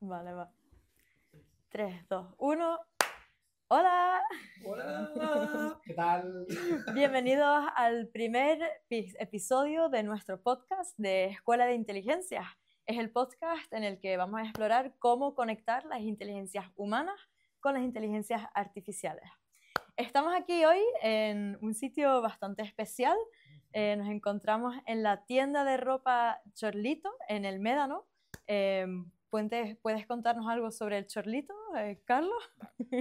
Vale, va. 3, 2, 1. ¡Hola! Hola, ¿qué tal? Bienvenidos al primer episodio de nuestro podcast de Escuela de Inteligencias. Es el podcast en el que vamos a explorar cómo conectar las inteligencias humanas con las inteligencias artificiales. Estamos aquí hoy en un sitio bastante especial. Nos encontramos en la tienda de ropa Chorlito, en el Médano. ¿Puedes contarnos algo sobre el Chorlito, Carlos?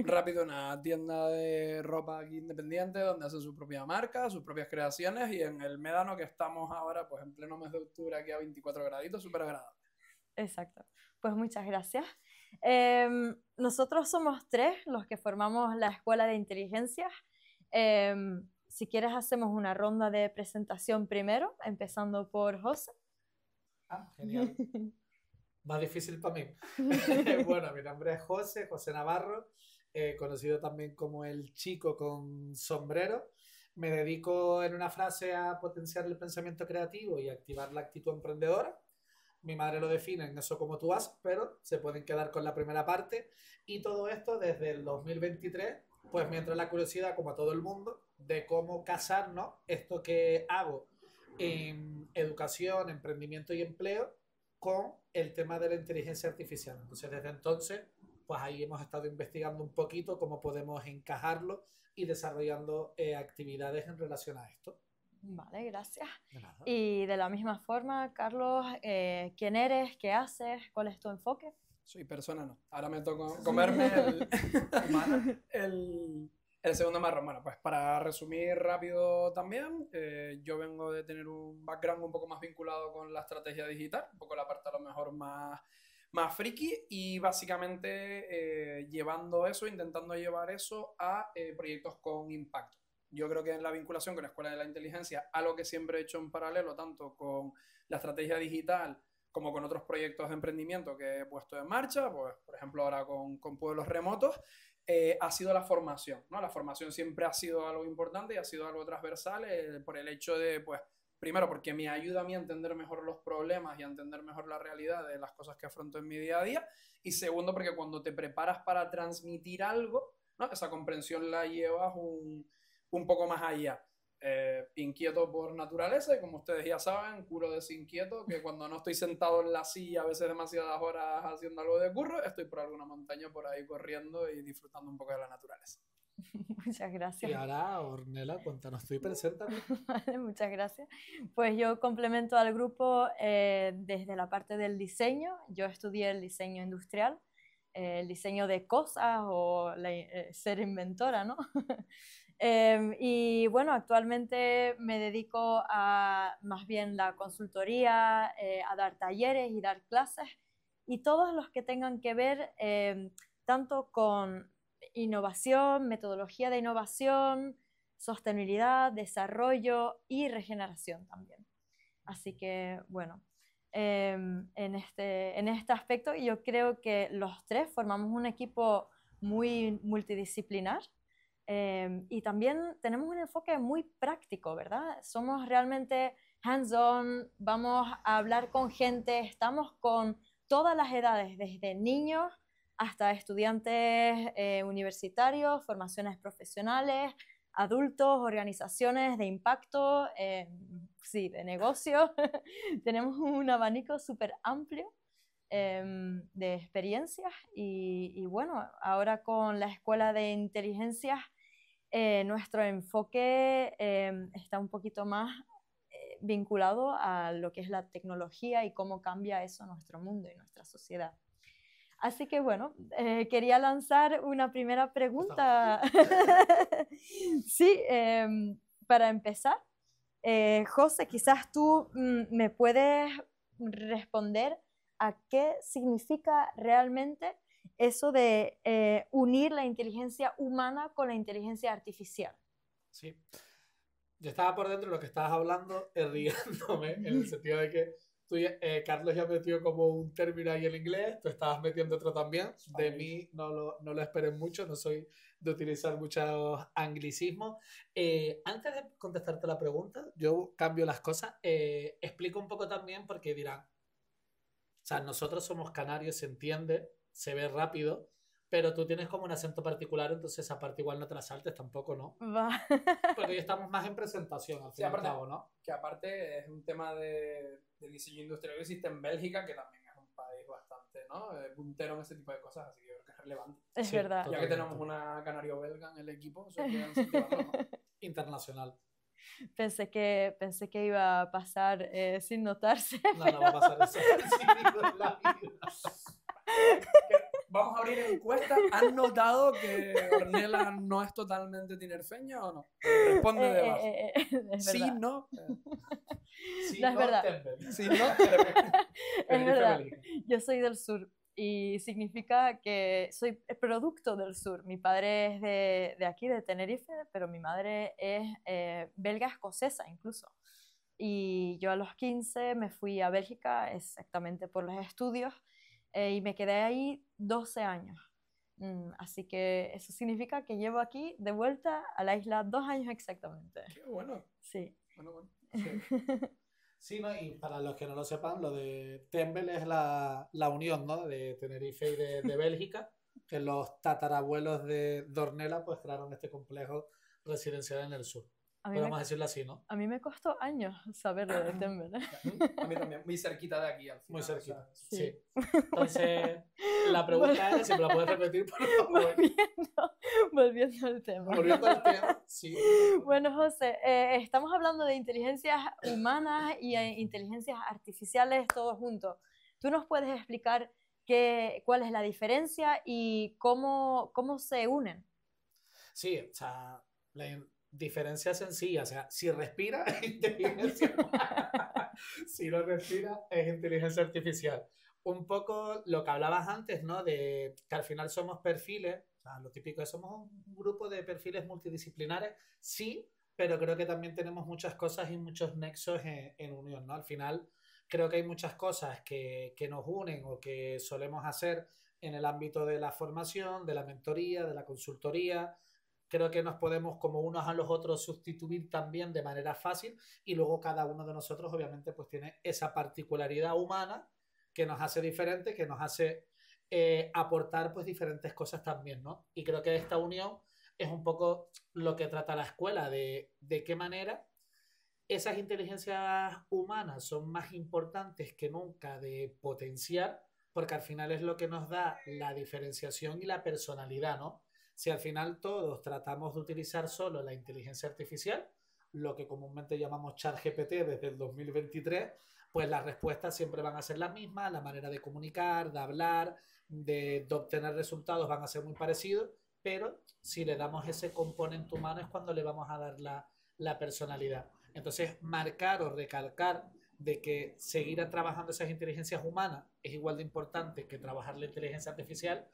Rápido, una tienda de ropa aquí independiente donde hace su propia marca, sus propias creaciones y en el Médano que estamos ahora, pues en pleno mes de octubre aquí a 24 graditos, súper agradable. Exacto. Pues muchas gracias. Nosotros somos tres los que formamos la Escuela de Inteligencias. Si quieres hacemos una ronda de presentación primero, empezando por José. Ah, genial. Más difícil para mí. Bueno, mi nombre es José Navarro, conocido también como el chico con sombrero. Me dedico en una frase a potenciar el pensamiento creativo y activar la actitud emprendedora. Mi madre lo define en eso como tú vas, pero se pueden quedar con la primera parte. Y todo esto desde el 2023, pues me entra la curiosidad, como a todo el mundo, de cómo casarnos esto que hago en educación, emprendimiento y empleo con el tema de la inteligencia artificial. Entonces, desde entonces, pues ahí hemos estado investigando un poquito cómo podemos encajarlo y desarrollando actividades en relación a esto. Vale, gracias. De nada. Y de la misma forma, Carlos, ¿quién eres? ¿Qué haces? ¿Cuál es tu enfoque? Soy persona, no. Ahora me toca comerme humana, el segundo marrón. Bueno, pues para resumir rápido también, yo vengo de tener un background un poco más vinculado con la estrategia digital, un poco la parte a lo mejor más friki y básicamente llevando eso, intentando llevar eso a proyectos con impacto. Yo creo que en la vinculación con la Escuela de la Inteligencia, algo que siempre he hecho en paralelo, tanto con la estrategia digital, como con otros proyectos de emprendimiento que he puesto en marcha, pues, por ejemplo ahora con pueblos remotos, ha sido la formación, ¿no? La formación siempre ha sido algo importante y ha sido algo transversal por el hecho de, pues, primero porque me ayuda a mí a entender mejor los problemas y a entender mejor la realidad de las cosas que afronto en mi día a día, y segundo porque cuando te preparas para transmitir algo, ¿no? Esa comprensión la llevas un poco más allá. Inquieto por naturaleza y como ustedes ya saben, culo desinquieto, que cuando no estoy sentado en la silla a veces demasiadas horas haciendo algo de curro, estoy por alguna montaña por ahí corriendo y disfrutando un poco de la naturaleza. Muchas Y gracias. ahora, Ornella, cuéntanos tú y preséntate. Vale, muchas gracias. Pues yo complemento al grupo desde la parte del diseño. Yo estudié el diseño industrial, el diseño de cosas o ser inventora, ¿no? Y bueno, actualmente me dedico a más bien la consultoría, a dar talleres y dar clases y todos los que tengan que ver tanto con innovación, metodología de innovación, sostenibilidad, desarrollo y regeneración también. Así que, bueno, en este aspecto yo creo que los tres formamos un equipo muy multidisciplinar y también tenemos un enfoque muy práctico, ¿verdad? Somos realmente hands-on, vamos a hablar con gente, estamos con todas las edades, desde niños hasta estudiantes universitarios, formaciones profesionales, adultos, organizaciones de impacto, sí, de negocio. Tenemos un abanico súper amplio de experiencias y bueno, ahora con la Escuela de Inteligencias, nuestro enfoque está un poquito más vinculado a lo que es la tecnología y cómo cambia eso nuestro mundo y nuestra sociedad. Así que bueno, quería lanzar una primera pregunta. Sí, para empezar, José, quizás tú me puedes responder a qué significa realmente eso de unir la inteligencia humana con la inteligencia artificial. Sí, yo estaba por dentro de lo que estabas hablando, riéndome, en el sentido de que Carlos ya metió como un término ahí en inglés, tú estabas metiendo otro también. De mí no lo esperen mucho, no soy de utilizar muchos anglicismos. Antes de contestarte la pregunta, yo cambio las cosas, explico un poco también porque dirán, sea, nosotros somos canarios, se entiende, se ve rápido, pero tú tienes como un acento particular, entonces esa parte igual no te la saltes tampoco, ¿no? Va. Porque hoy estamos más en presentación, al Sí, fin y al aparte, cabo, ¿no? que aparte es un tema de diseño industrial que existe en Bélgica, que también es un país bastante, ¿no? Puntero en ese tipo de cosas, así que yo creo que es relevante. Es Sí, verdad. Ya que totalmente. tenemos una canario-belga en el equipo, eso hay que incentivarlo, ¿no? Internacional. Pensé que iba a pasar sin notarse. No, no va a pasar eso en la vida. Vamos a abrir encuesta. ¿Han notado que Ornella no es totalmente tinerfeña o no? Responde debajo. Es Sí, verdad. no. Sí, No, es verdad. Tembel. Sí, no. Es verdad. Belga. Yo soy del sur y significa que soy producto del sur. Mi padre es de aquí, de Tenerife, pero mi madre es belga escocesa incluso. Y yo a los 15 me fui a Bélgica exactamente por los estudios y me quedé ahí 12 años. Así que eso significa que llevo aquí de vuelta a la isla 2 años exactamente. Qué bueno. Sí. Bueno. Sí. Sí, ¿no? Y para los que no lo sepan, lo de Tembel es la unión, ¿no? De Tenerife y de Bélgica, que los tatarabuelos de Ornella pues crearon este complejo residencial en el sur. A mí, Podemos decirlo así, ¿no? a mí me costó años saberlo de Tembel. A mí también, muy cerquita de aquí al final. Muy cerquita. O sea, Sí. Sí. Entonces, la pregunta era si me la puedes repetir, por favor. Volviendo al tema. Volviendo al tema, sí. Bueno, José, estamos hablando de inteligencias humanas y inteligencias artificiales todos juntos. ¿Tú nos puedes explicar cuál es la diferencia y cómo se unen? Sí, o sea, la diferencia es sencilla. O sea, si respira, es inteligencia humana. Si no respira, es inteligencia artificial. Un poco lo que hablabas antes, ¿no? De que al final somos perfiles, o sea, lo típico es somos un grupo de perfiles multidisciplinares, sí, pero creo que también tenemos muchas cosas y muchos nexos en unión, ¿no? Al final creo que hay muchas cosas que nos unen o que solemos hacer en el ámbito de la formación, de la mentoría, de la consultoría. Creo que nos podemos como unos a los otros sustituir también de manera fácil y luego cada uno de nosotros obviamente pues tiene esa particularidad humana que nos hace diferente, que nos hace aportar pues diferentes cosas también, ¿no? Y creo que esta unión es un poco lo que trata la escuela, de qué manera esas inteligencias humanas son más importantes que nunca de potenciar, porque al final es lo que nos da la diferenciación y la personalidad, ¿no? Si al final todos tratamos de utilizar solo la inteligencia artificial, lo que comúnmente llamamos ChatGPT desde el 2023, pues las respuestas siempre van a ser las mismas, la manera de comunicar, de hablar, de obtener resultados van a ser muy parecidos, pero si le damos ese componente humano es cuando le vamos a dar la personalidad. Entonces, marcar o recalcar de que seguir trabajando esas inteligencias humanas es igual de importante que trabajar la inteligencia artificial,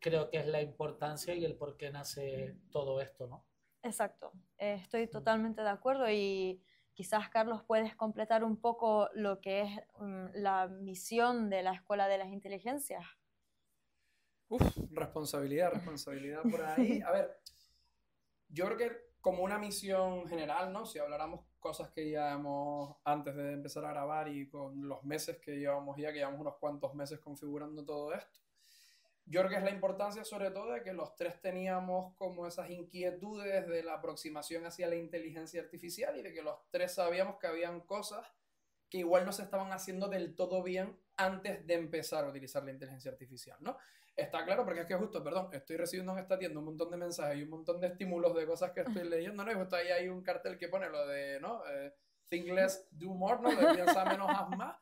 creo que es la importancia y el por qué nace todo esto, ¿no? Exacto, estoy totalmente de acuerdo y quizás, Carlos, puedes completar un poco lo que es la misión de la Escuela de las Inteligencias. Responsabilidad por ahí. A ver, yo creo que como una misión general, ¿no? Si habláramos cosas que llevamos antes de empezar a grabar y con los meses que llevamos ya, que llevamos unos cuantos meses configurando todo esto, yo creo que es la importancia sobre todo de que los tres teníamos como esas inquietudes de la aproximación hacia la inteligencia artificial y de que los tres sabíamos que habían cosas que igual no se estaban haciendo del todo bien antes de empezar a utilizar la inteligencia artificial, ¿no? Está claro, porque es que justo, perdón, estoy recibiendo en esta tienda un montón de mensajes y un montón de estímulos de cosas que estoy leyendo, ¿no? Y justo ahí hay un cartel que pone lo de, ¿no? Think less, do more, ¿no? De piensa menos, haz más.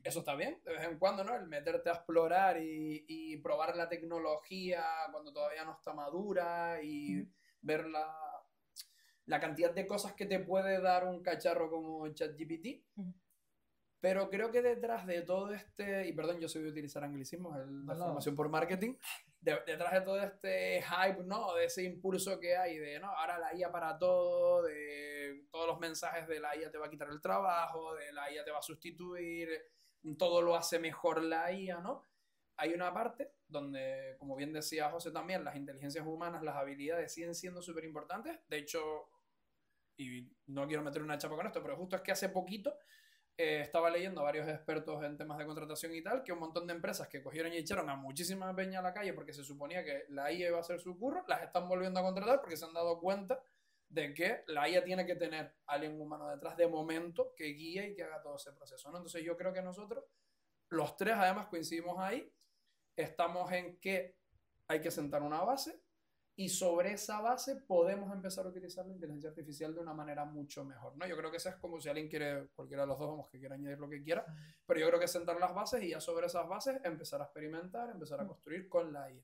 Eso está bien, de vez en cuando, ¿no? El meterte a explorar y probar la tecnología cuando todavía no está madura y ver la cantidad de cosas que te puede dar un cacharro como ChatGPT. Pero creo que detrás de todo y perdón, yo soy de utilizar anglicismos, la formación por marketing, detrás de todo este hype, ¿no? De ese impulso que hay de, ¿no? Ahora la IA para todo, de todos los mensajes de la IA te va a quitar el trabajo, de la IA te va a sustituir, todo lo hace mejor la IA, ¿no? Hay una parte donde, como bien decía José también, las inteligencias humanas, las habilidades siguen siendo súper importantes. De hecho, y no quiero meter una chapa con esto, pero justo es que hace poquito estaba leyendo a varios expertos en temas de contratación y tal, que un montón de empresas que cogieron y echaron a muchísima peña a la calle porque se suponía que la IA iba a hacer su curro, las están volviendo a contratar porque se han dado cuenta de que la IA tiene que tener a alguien humano detrás de momento que guíe y que haga todo ese proceso, ¿no? Entonces yo creo que nosotros, los tres además coincidimos ahí, estamos en que hay que sentar una base y sobre esa base podemos empezar a utilizar la inteligencia artificial de una manera mucho mejor, ¿no? Yo creo que eso es como si alguien quiere, cualquiera de los dos, vamos, que quiera añadir lo que quiera, pero yo creo que es sentar las bases y ya sobre esas bases empezar a experimentar, empezar a construir con la IA.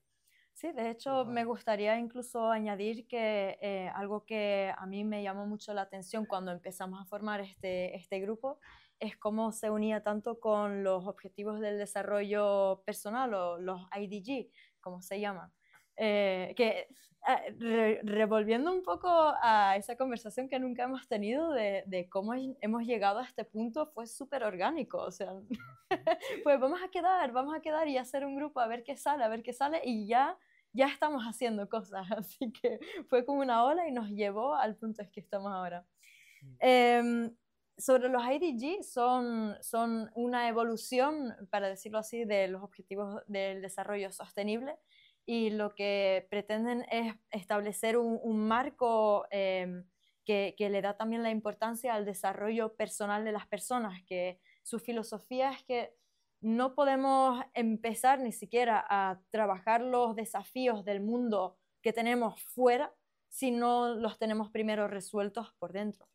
Sí, de hecho me gustaría incluso añadir que algo que a mí me llamó mucho la atención cuando empezamos a formar este grupo es cómo se unía tanto con los objetivos del desarrollo personal o los IDG, como se llaman. Revolviendo un poco a esa conversación que nunca hemos tenido de cómo hemos llegado a este punto, fue súper orgánico, o sea, pues vamos a quedar y hacer un grupo a ver qué sale y ya estamos haciendo cosas, así que fue como una ola y nos llevó al punto en que estamos ahora. Sobre los IDG, son una evolución, para decirlo así, de los objetivos del desarrollo sostenible, y lo que pretenden es establecer un marco que le da también la importancia al desarrollo personal de las personas, que su filosofía es que no podemos empezar ni siquiera a trabajar los desafíos del mundo que tenemos fuera si no los tenemos primero resueltos por dentro.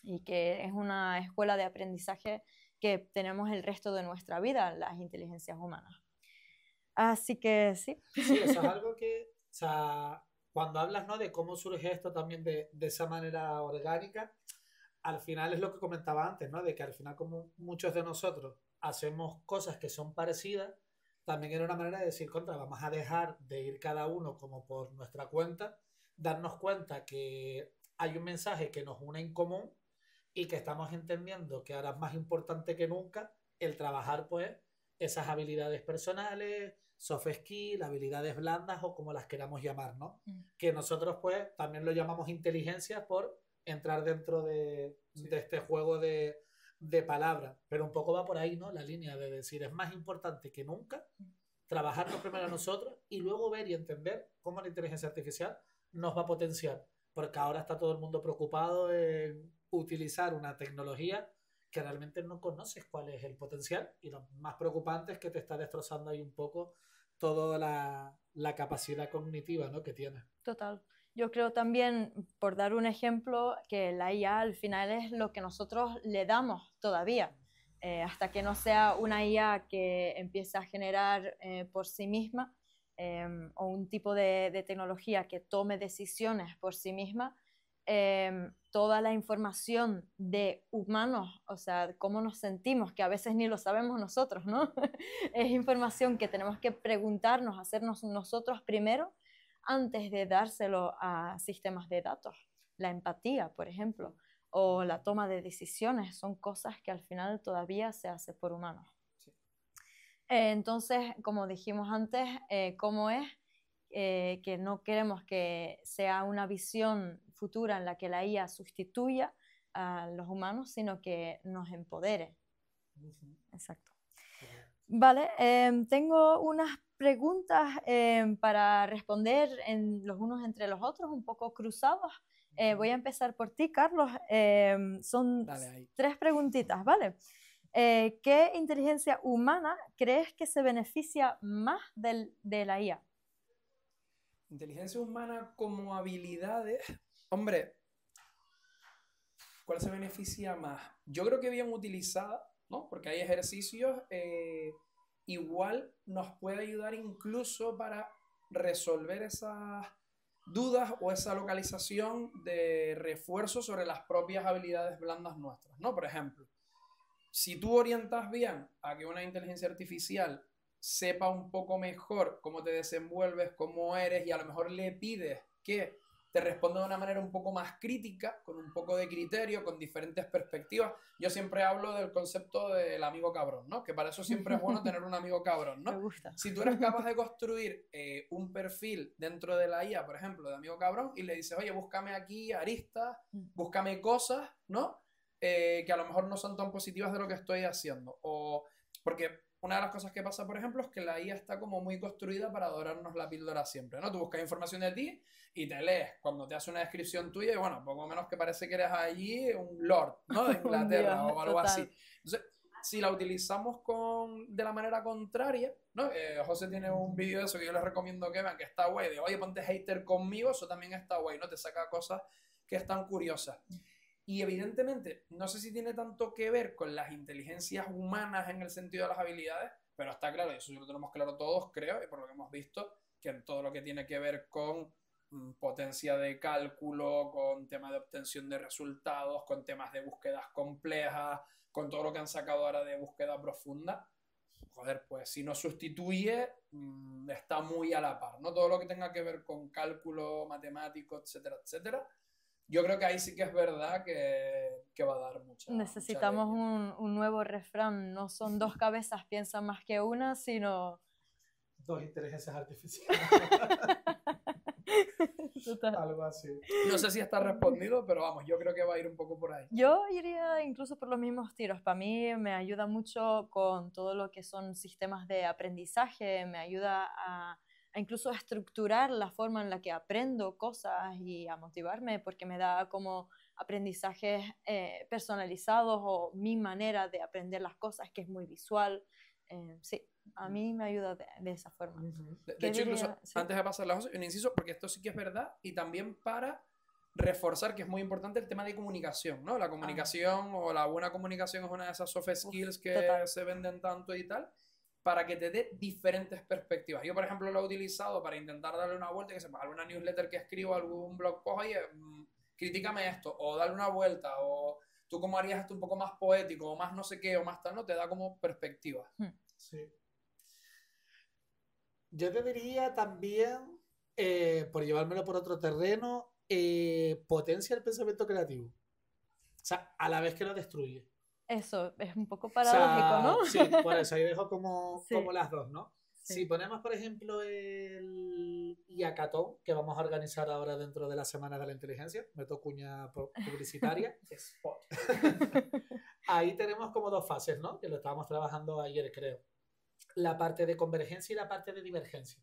Y que es una escuela de aprendizaje que tenemos el resto de nuestra vida, las inteligencias humanas. Así que sí. Sí, eso es algo que, o sea, cuando hablas, ¿no?, de cómo surge esto también de esa manera orgánica, al final es lo que comentaba antes, ¿no?, de que al final como muchos de nosotros hacemos cosas que son parecidas, también era una manera de decir, contra, vamos a dejar de ir cada uno como por nuestra cuenta, darnos cuenta que hay un mensaje que nos une en común y que estamos entendiendo que ahora es más importante que nunca el trabajar, pues, esas habilidades personales, soft skills, habilidades blandas o como las queramos llamar, ¿no? Que nosotros, pues, también lo llamamos inteligencia por entrar dentro de este juego de palabras. Pero un poco va por ahí, ¿no?, la línea de decir, es más importante que nunca trabajarnos primero a nosotros y luego ver y entender cómo la inteligencia artificial nos va a potenciar. Porque ahora está todo el mundo preocupado en utilizar una tecnología que realmente no conoces cuál es el potencial, y lo más preocupante es que te está destrozando ahí un poco toda la capacidad cognitiva, ¿no?, que tienes. Total. Yo creo también, por dar un ejemplo, que la IA al final es lo que nosotros le damos todavía. Hasta que no sea una IA que empiece a generar por sí misma o un tipo de tecnología que tome decisiones por sí misma, toda la información de humanos, o sea, cómo nos sentimos, que a veces ni lo sabemos nosotros, ¿no? Es información que tenemos que preguntarnos, hacernos nosotros primero, antes de dárselo a sistemas de datos. La empatía, por ejemplo, o la toma de decisiones, son cosas que al final todavía se hace por humanos. Sí. Entonces, como dijimos antes, ¿cómo es? Que no queremos que sea una visión futura en la que la IA sustituya a los humanos, sino que nos empodere. Exacto. Vale, tengo unas preguntas para responder los unos entre los otros, un poco cruzados. Voy a empezar por ti, Carlos. Son 3 preguntitas, ¿vale? ¿Qué inteligencia humana crees que se beneficia más de la IA? Inteligencia humana como habilidades, hombre, ¿cuál se beneficia más? Yo creo que bien utilizada, ¿no? Porque hay ejercicios, igual nos puede ayudar incluso para resolver esas dudas o esa localización de refuerzo sobre las propias habilidades blandas nuestras, ¿no? Por ejemplo, si tú orientas bien a que una inteligencia artificial sepa un poco mejor cómo te desenvuelves, cómo eres, y a lo mejor le pides que te responda de una manera un poco más crítica, con un poco de criterio, con diferentes perspectivas. Yo siempre hablo del concepto del amigo cabrón, ¿no? Que para eso siempre es bueno tener un amigo cabrón, ¿no? Me gusta. Si tú eres capaz de construir un perfil dentro de la IA, por ejemplo, de amigo cabrón, y le dices, oye, búscame aquí aristas, búscame cosas, ¿no? que a lo mejor no son tan positivas de lo que estoy haciendo. O porque una de las cosas que pasa, por ejemplo, es que la IA está como muy construida para dorarnos la píldora siempre, ¿no? Tú buscas información de ti y te lees cuando te hace una descripción tuya y bueno, poco menos que parece que eres allí un lord, ¿no? De Inglaterra o algo así. Entonces, si la utilizamos de la manera contraria, ¿no? José tiene un vídeo de eso que yo les recomiendo que vean, que está guay, de oye, ponte hater conmigo, eso también está guay, ¿no? Te saca cosas que están curiosas. Y evidentemente, no sé si tiene tanto que ver con las inteligencias humanas en el sentido de las habilidades, pero está claro, y eso lo tenemos claro todos, creo, y por lo que hemos visto, que en todo lo que tiene que ver con potencia de cálculo, con temas de obtención de resultados, con temas de búsquedas complejas, con todo lo que han sacado ahora de búsqueda profunda, joder, pues si nos sustituye, está muy a la par, ¿no? Todo lo que tenga que ver con cálculo matemático, etcétera, etcétera. Yo creo que ahí sí que es verdad que va a dar mucha. Necesitamos mucha un nuevo refrán. No son dos cabezas piensan más que una, sino... Dos inteligencias artificiales. Total. Algo así. No sé si está respondido, pero vamos, yo creo que va a ir un poco por ahí. Yo iría incluso por los mismos tiros. Para mí me ayuda mucho con todo lo que son sistemas de aprendizaje, me ayuda a incluso estructurar la forma en la que aprendo cosas y a motivarme porque me da como aprendizajes personalizados o mi manera de aprender las cosas que es muy visual. Sí, a mí me ayuda de esa forma. De hecho, incluso sí, antes de pasar la cosa, un inciso, porque esto sí que es verdad y también para reforzar que es muy importante el tema de comunicación, ¿no? La comunicación o la buena comunicación es una de esas soft skills que total. se venden tanto y tal, para que te dé diferentes perspectivas. Yo, por ejemplo, lo he utilizado para intentar darle una vuelta, que sepa, alguna newsletter que escribo, algún blog post, oye, critícame esto, o dale una vuelta, o tú cómo harías esto un poco más poético, o más no sé qué, o más tal, ¿no? Te da como perspectiva. Sí. Yo te diría también, por llevármelo por otro terreno, potencia el pensamiento creativo. O sea, a la vez que lo destruye. Eso, es un poco paradójico, ¿no? Sí, por eso ahí dejo como las dos, ¿no? Sí. Si ponemos, por ejemplo, el hackathon que vamos a organizar ahora dentro de la Semana de la Inteligencia, meto cuña publicitaria, ahí tenemos como dos fases, ¿no? Que lo estábamos trabajando ayer, creo. La parte de convergencia y la parte de divergencia.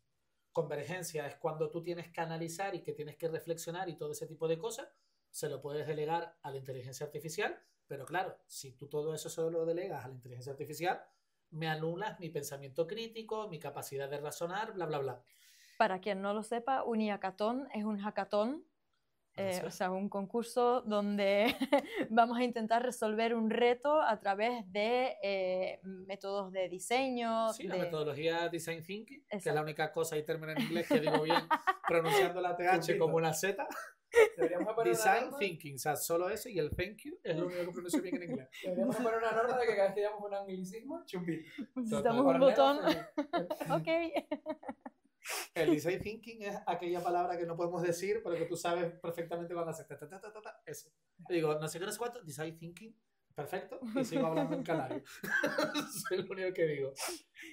Convergencia es cuando tú tienes que analizar y que tienes que reflexionar y todo ese tipo de cosas, se lo puedes delegar a la inteligencia artificial, pero claro, si tú todo eso se lo delegas a la inteligencia artificial, me anulas mi pensamiento crítico, mi capacidad de razonar, bla, bla, bla. Para quien no lo sepa, un hackathon es un hackathon, o sea, un concurso donde vamos a intentar resolver un reto a través de métodos de diseño. Sí, la metodología Design Thinking, Exacto. que es la única cosa y término en inglés que digo bien, pronunciando la TH como una Z. Design Thinking, o sea, solo eso y el thank you es lo único que pronuncio bien en inglés. Deberíamos poner una norma de que cada vez que digamos un anglicismo, chumbito. Necesitamos un botón. Ok. El design thinking es aquella palabra que no podemos decir, pero que tú sabes perfectamente cuando haces eso. Digo, no sé qué, no sé cuánto, design thinking, perfecto, y sigo hablando en canario. Soy lo único que digo.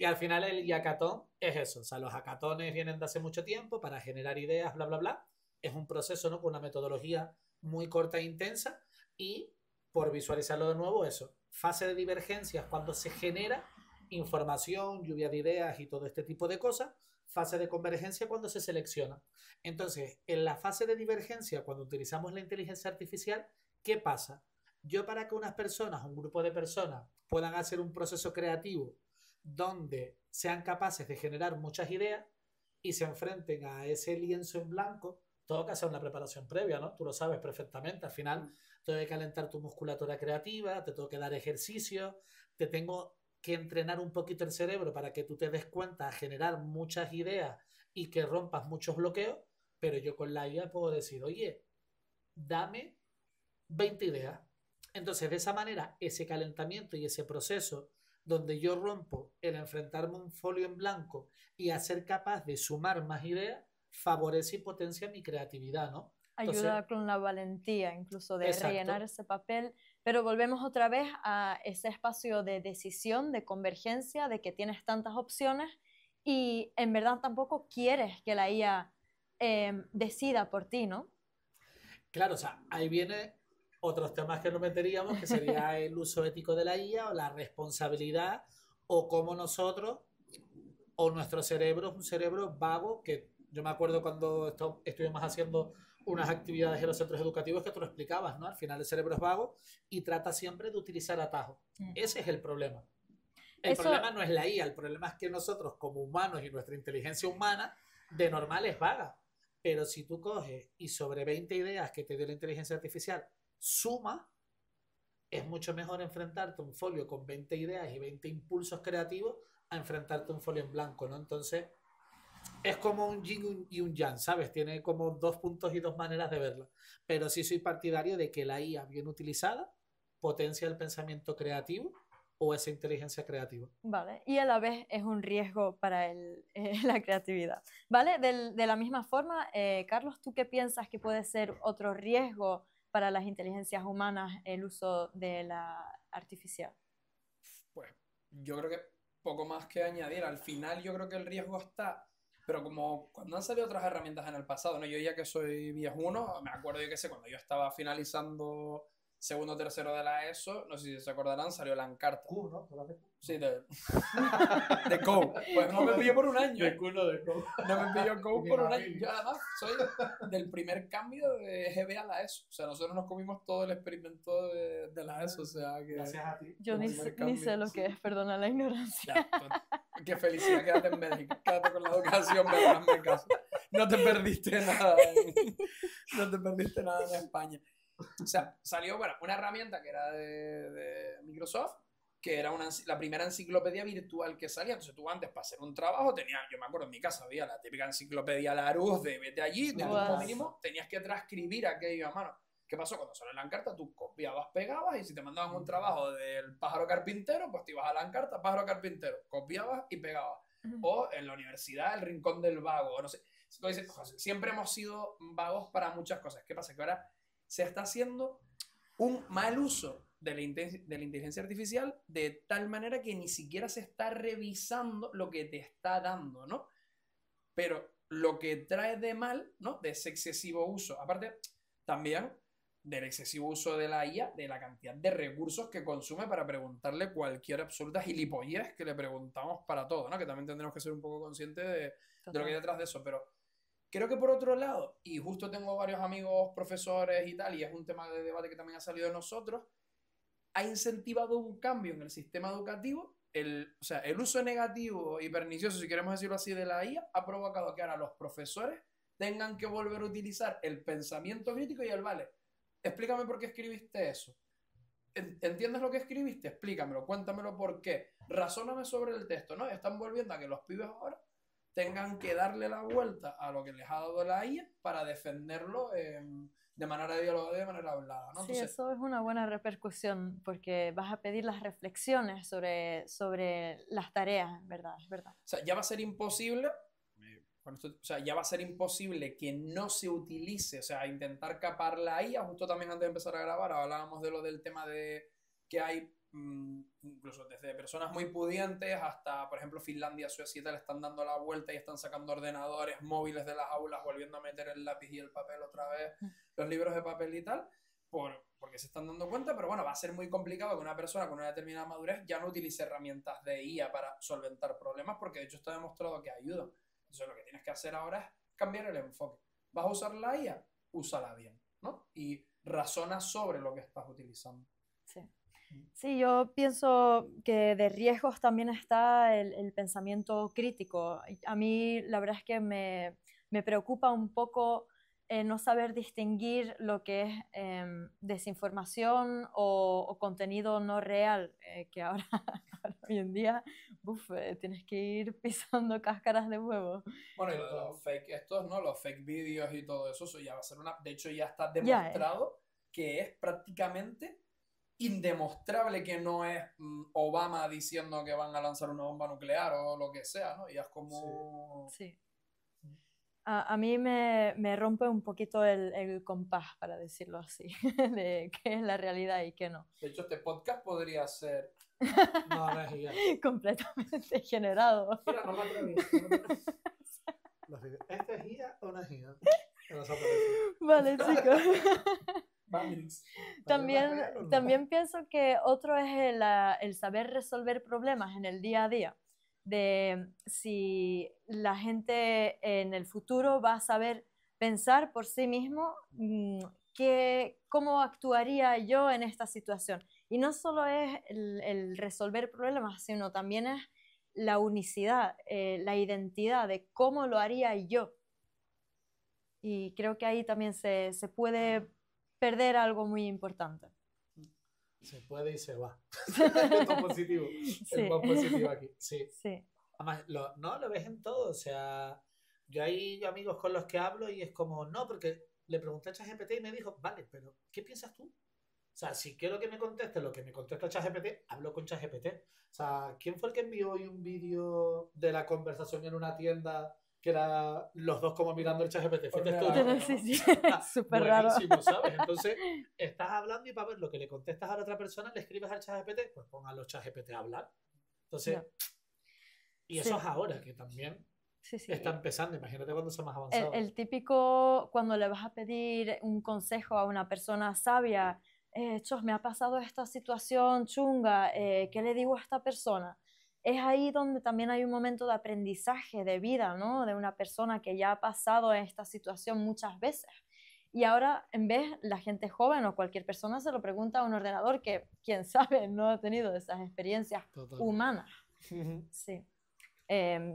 Y al final el hackathon es eso, o sea, los hackatones vienen de hace mucho tiempo para generar ideas, bla, bla, bla. Es un proceso, ¿no? Con una metodología muy corta e intensa y, por visualizarlo de nuevo, eso, fase de divergencias cuando se genera información, lluvia de ideas y todo este tipo de cosas, fase de convergencia cuando se selecciona. Entonces, en la fase de divergencia, cuando utilizamos la inteligencia artificial, ¿qué pasa? Yo para que unas personas, un grupo de personas, puedan hacer un proceso creativo donde sean capaces de generar muchas ideas y se enfrenten a ese lienzo en blanco, tengo que hacer una preparación previa, ¿no? Tú lo sabes perfectamente. Al final, tengo que calentar tu musculatura creativa, te tengo que dar ejercicio, te tengo que entrenar un poquito el cerebro para que tú te des cuenta a generar muchas ideas y que rompas muchos bloqueos, pero yo con la IA puedo decir, oye, dame 20 ideas. Entonces, de esa manera, ese calentamiento y ese proceso donde yo rompo el enfrentarme a un folio en blanco y a ser capaz de sumar más ideas, favorece y potencia mi creatividad, ¿no? Entonces, ayuda con la valentía incluso de exacto. rellenar ese papel, pero volvemos otra vez a ese espacio de decisión, de convergencia, de que tienes tantas opciones y en verdad tampoco quieres que la IA decida por ti, ¿no? Claro, o sea, ahí viene otros temas que nos meteríamos, que sería el uso ético de la IA o la responsabilidad o cómo nosotros o nuestro cerebro es un cerebro vago, que yo me acuerdo cuando estuvimos haciendo unas actividades en los centros educativos que tú lo explicabas, ¿no? Al final el cerebro es vago y trata siempre de utilizar atajos. Ese es el problema. El problema no es la IA, el problema es que nosotros como humanos y nuestra inteligencia humana de normal es vaga. Pero si tú coges y sobre 20 ideas que te dio la inteligencia artificial suma, es mucho mejor enfrentarte a un folio con 20 ideas y 20 impulsos creativos a enfrentarte a un folio en blanco, ¿no? Entonces, es como un yin y un yang, ¿sabes? Tiene como dos puntos y dos maneras de verlo. Pero sí soy partidario de que la IA bien utilizada potencia el pensamiento creativo o esa inteligencia creativa. Vale, y a la vez es un riesgo para la creatividad. ¿Vale? De la misma forma, Carlos, ¿tú qué piensas que puede ser otro riesgo para las inteligencias humanas el uso de la artificial? Pues yo creo que poco más que añadir. Al final yo creo que el riesgo está, pero como cuando han salido otras herramientas en el pasado, ¿no? Yo ya que soy viejuno, me acuerdo yo que sé, cuando yo estaba finalizando segundo o tercero de la ESO, no sé si se acordarán, salió la Encarta. Q, ¿no? Sí, de Code. Pues no me pilló por un año. De culo de Code. No me pilló Code por un año. Yo además soy del primer cambio de GB a la ESO. O sea, nosotros nos comimos todo el experimento de la ESO. O sea, que gracias a ti. Yo ni sé lo que es, perdona la ignorancia. Ya, pues, qué felicidad, quédate en Bélgica. Quédate con la educación, hazme caso. No te perdiste nada. No te perdiste nada en España. O sea, salió, bueno, una herramienta que era de Microsoft, que era la primera enciclopedia virtual que salía. Entonces tú antes para hacer un trabajo tenías, yo me acuerdo en mi casa había la típica enciclopedia Larousse de vete allí, de como mínimo tenías que transcribir aquello a mano. ¿Qué pasó? Cuando salió la Encarta tú copiabas, pegabas y si te mandaban un trabajo del pájaro carpintero, pues te ibas a la Encarta, pájaro carpintero, copiabas y pegabas. O en la universidad, el rincón del vago, no sé. Entonces, siempre hemos sido vagos para muchas cosas. ¿Qué pasa? Que ahora se está haciendo un mal uso de la inteligencia artificial de tal manera que ni siquiera se está revisando lo que te está dando, ¿no? Pero lo que trae de mal, ¿no? De ese excesivo uso, aparte también del excesivo uso de la IA, de la cantidad de recursos que consume para preguntarle cualquier absoluta gilipollez que le preguntamos para todo, ¿no? Que también tendremos que ser un poco conscientes de lo que hay detrás de eso, pero creo que por otro lado, y justo tengo varios amigos profesores y tal, y es un tema de debate que también ha salido de nosotros, ha incentivado un cambio en el sistema educativo. O sea, el uso negativo y pernicioso, si queremos decirlo así, de la IA ha provocado que ahora los profesores tengan que volver a utilizar el pensamiento crítico y el vale. Explícame por qué escribiste eso. ¿Entiendes lo que escribiste? Explícamelo, cuéntamelo por qué. Razóname sobre el texto, ¿no? Están volviendo a que los pibes ahora tengan que darle la vuelta a lo que les ha dado la IA para defenderlo de manera dialogada y de manera hablada, ¿no? Sí, Entonces, eso es una buena repercusión porque vas a pedir las reflexiones sobre las tareas, ¿verdad? Es verdad. O sea, ya va a ser imposible, ya va a ser imposible que no se utilice, o sea, intentar capar la IA. Justo también antes de empezar a grabar hablábamos de lo del tema de que hay incluso desde personas muy pudientes hasta, por ejemplo, Finlandia, Suecia y tal, están dando la vuelta y están sacando ordenadores móviles de las aulas, volviendo a meter el lápiz y el papel otra vez, los libros de papel y tal, porque se están dando cuenta, pero bueno, va a ser muy complicado que una persona con una determinada madurez ya no utilice herramientas de IA para solventar problemas, porque de hecho está demostrado que ayudan. Entonces lo que tienes que hacer ahora es cambiar el enfoque. ¿Vas a usar la IA? Úsala bien, ¿no? Y razona sobre lo que estás utilizando. Sí. Sí, yo pienso que de riesgos también está el pensamiento crítico. A mí la verdad es que me preocupa un poco no saber distinguir lo que es desinformación o contenido no real, que ahora hoy en día tienes que ir pisando cáscaras de huevo. Bueno, y los fake estos, ¿no? Los fake vídeos y todo eso ya va a ser de hecho ya está demostrado que es prácticamente indemostrable que no es Obama diciendo que van a lanzar una bomba nuclear o lo que sea, ¿no? Y es como... Sí. A mí me rompe un poquito el compás, para decirlo así, de qué es la realidad y qué no. De hecho, este podcast podría ser... No es IA. Completamente generado. Mira, no me atreví. ¿Este es IA o no es IA? Vale, chicos. Matrix. También pienso que otro es el saber resolver problemas en el día a día, de si la gente en el futuro va a saber pensar por sí mismo cómo actuaría yo en esta situación. Y no solo es el resolver problemas, sino también es la unicidad, la identidad de cómo lo haría yo. Y creo que ahí también se puede perder algo muy importante. Se puede y se va. Es más positivo. Sí. Es más positivo aquí. Sí. Sí. Además, lo ves en todo. O sea, yo hay amigos con los que hablo y es como, no, porque le pregunté a ChatGPT y me dijo, vale, pero ¿qué piensas tú? O sea, si quiero que me conteste lo que me contesta ChatGPT, hablo con ChatGPT. O sea, ¿quién fue el que envió hoy un vídeo de la conversación en una tienda que era los dos como mirando el ChatGPT? ¿Fuiste tú? Claro. Sí. Súper raro. Buenísimo, ¿sabes? Entonces, estás hablando y para ver lo que le contestas a la otra persona, le escribes al ChatGPT, pues pongan los ChatGPT a hablar. Entonces, Ya. y eso Sí. es ahora, que también Sí. está empezando. Imagínate cuando sea más avanzado. El típico cuando le vas a pedir un consejo a una persona sabia, Chos, me ha pasado esta situación chunga, ¿qué le digo a esta persona? Es ahí donde también hay un momento de aprendizaje de vida, ¿no? De una persona que ya ha pasado esta situación muchas veces. Y ahora, en vez, la gente joven o cualquier persona se lo pregunta a un ordenador que, quién sabe, no ha tenido esas experiencias Total. humanas. Sí.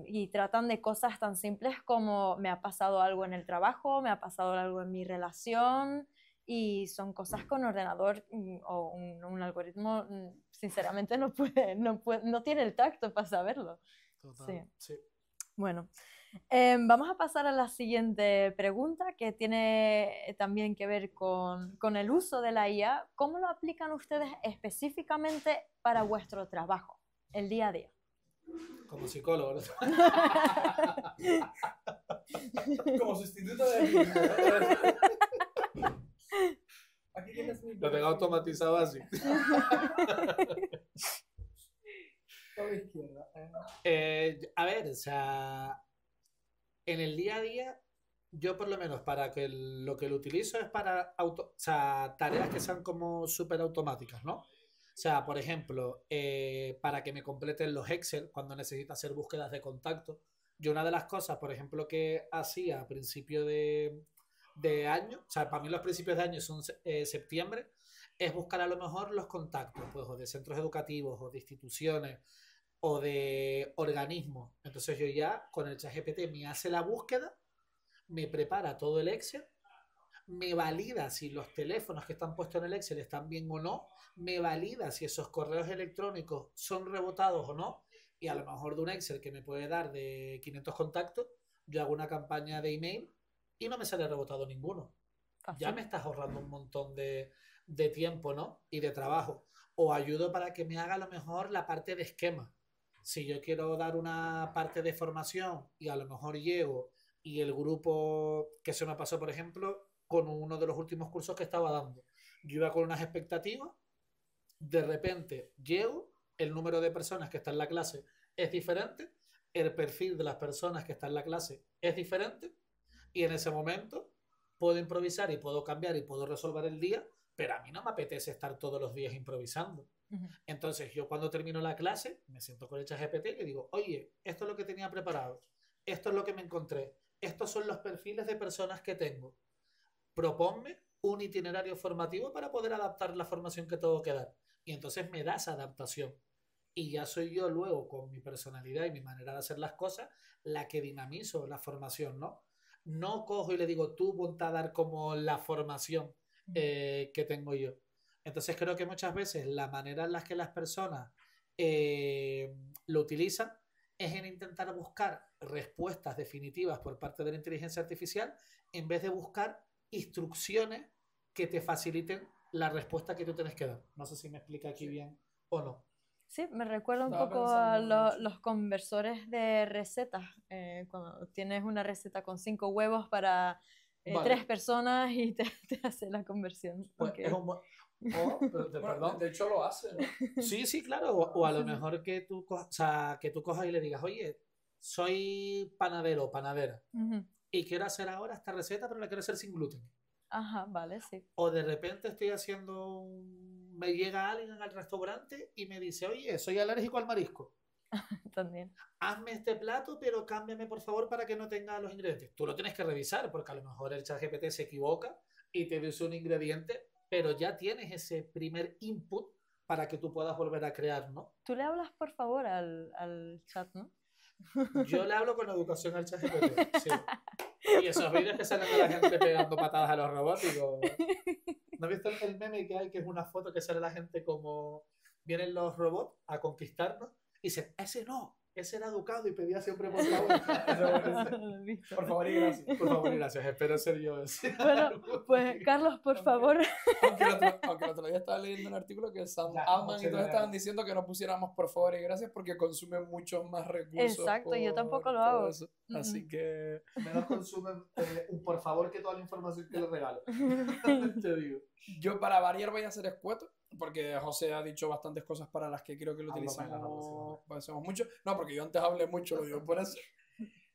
Y tratan de cosas tan simples como me ha pasado algo en el trabajo, me ha pasado algo en mi relación, y son cosas con ordenador o un algoritmo, sinceramente no tiene el tacto para saberlo. Total. Sí. Bueno, vamos a pasar a la siguiente pregunta, que tiene también que ver con el uso de la IA. ¿Cómo lo aplican ustedes específicamente para vuestro trabajo, el día a día? Como psicólogo, ¿no? Como sustituto de mí. Aquí tienes mi Lo tengo automatizado así. a la izquierda. A ver, o sea, en el día a día, yo por lo menos para que lo que lo utilizo es para o sea, tareas que sean como súper automáticas, ¿no? O sea, por ejemplo, para que me completen los Excel cuando necesito hacer búsquedas de contacto. Yo una de las cosas, por ejemplo, que hacía a principio de año, o sea, para mí los principios de año son septiembre, es buscar a lo mejor los contactos, pues, o de centros educativos, o de instituciones, o de organismos. Entonces yo ya con el ChatGPT me hace la búsqueda, me prepara todo el Excel, me valida si los teléfonos que están puestos en el Excel están bien o no, me valida si esos correos electrónicos son rebotados o no, y a lo mejor de un Excel que me puede dar de 500 contactos, yo hago una campaña de email y no me sale rebotado ninguno. Fácil. Ya me estás ahorrando un montón de tiempo, ¿no? Y de trabajo. O ayudo para que me haga a lo mejor la parte de esquema. Si yo quiero dar una parte de formación y a lo mejor llego y el grupo que se me pasó, por ejemplo, con uno de los últimos cursos que estaba dando, yo iba con unas expectativas, de repente llego, el número de personas que está en la clase es diferente, el perfil de las personas que está en la clase es diferente, y en ese momento puedo improvisar y puedo cambiar y puedo resolver el día, pero a mí no me apetece estar todos los días improvisando. Entonces yo cuando termino la clase me siento con el ChatGPT y le digo, oye, esto es lo que tenía preparado, esto es lo que me encontré, estos son los perfiles de personas que tengo, proponme un itinerario formativo para poder adaptar la formación que tengo que dar. Y entonces me da esa adaptación. Y ya soy yo luego, con mi personalidad y mi manera de hacer las cosas, la que dinamizo la formación, ¿no? No cojo y le digo, tú ponte a dar como la formación que tengo yo. Entonces creo que muchas veces la manera en la que las personas lo utilizan es en intentar buscar respuestas definitivas por parte de la inteligencia artificial en vez de buscar instrucciones que te faciliten la respuesta que tú tienes que dar. No sé si me explica aquí bien o no. Sí, me recuerda un Estaba poco a pensando mucho. los conversores de recetas, cuando tienes una receta con 5 huevos para Vale. 3 personas y te hace la conversión. Pues Ok. es un Bueno, perdón. de hecho lo hace, ¿no? Sí, sí, claro. O a lo mejor que tú, o sea, que tú cojas y le digas, oye, soy panadero o panadera Ujú. y quiero hacer ahora esta receta, pero la quiero hacer sin gluten. Ajá, vale, sí. O de repente me llega alguien al restaurante y me dice, oye, soy alérgico al marisco. También. Hazme este plato, pero cámbiame por favor para que no tenga los ingredientes. Tú lo tienes que revisar porque a lo mejor el ChatGPT se equivoca y te dice un ingrediente, pero ya tienes ese primer input para que tú puedas volver a crear, ¿no? Tú le hablas, por favor, al chat, ¿no? Yo le hablo con educación al ChatGPT, sí. Y esos vídeos que salen de la gente pegando patadas a los robots, digo... ¿No has visto el meme que hay, que es una foto que sale la gente como... Vienen los robots a conquistarnos y dicen, ese no, ese era educado y pedía siempre por favor. Por favor y gracias. Por favor y gracias, espero ser yo ese. Bueno, pues Carlos, por favor. Aunque el otro día estaba leyendo un artículo que Sam Ya, Altman y muchas todos gracias. estaban diciendo que no pusiéramos por favor y gracias porque consumen muchos más recursos. Exacto, yo tampoco lo todo hago. eso. Así que... Menos consumen un por favor que toda la información que les regalo. Te digo. Yo para variar voy a ser escueto, porque José ha dicho bastantes cosas para las que creo que lo Venga, venga, utilizamos mucho. No, porque yo antes hablé mucho, lo digo por eso.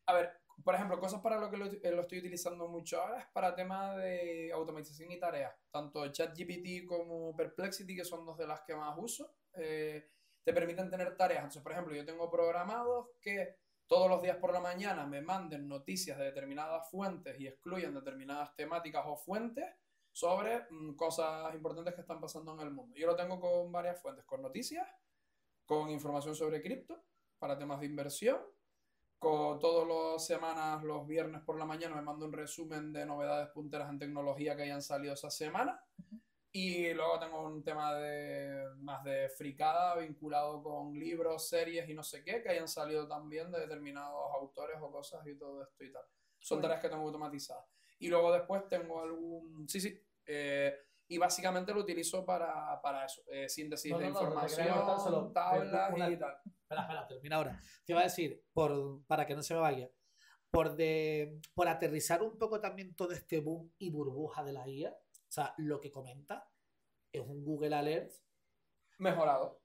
A ver, por ejemplo, cosas para lo que lo estoy utilizando mucho ahora es para temas de automatización y tareas. Tanto ChatGPT como Perplexity, que son dos de las que más uso, te permiten tener tareas. Entonces, por ejemplo, yo tengo programados que todos los días por la mañana me manden noticias de determinadas fuentes y excluyan determinadas temáticas o fuentes sobre cosas importantes que están pasando en el mundo. Yo lo tengo con varias fuentes, con noticias, con información sobre cripto, para temas de inversión, con todas las semanas, los viernes por la mañana me mando un resumen de novedades punteras en tecnología que hayan salido esa semana. Y luego tengo un tema más de fricada vinculado con libros, series y no sé qué, que hayan salido también de determinados autores o cosas y todo esto y tal. Son tareas que tengo automatizadas. Y luego después tengo algún... y básicamente lo utilizo para eso. Síntesis de información, tablas y tal. Espera, termina ahora. Te iba a decir, para que no se me vaya, por aterrizar un poco también todo este boom y burbuja de la IA, o sea, lo que comenta es un Google Alert Mejorado.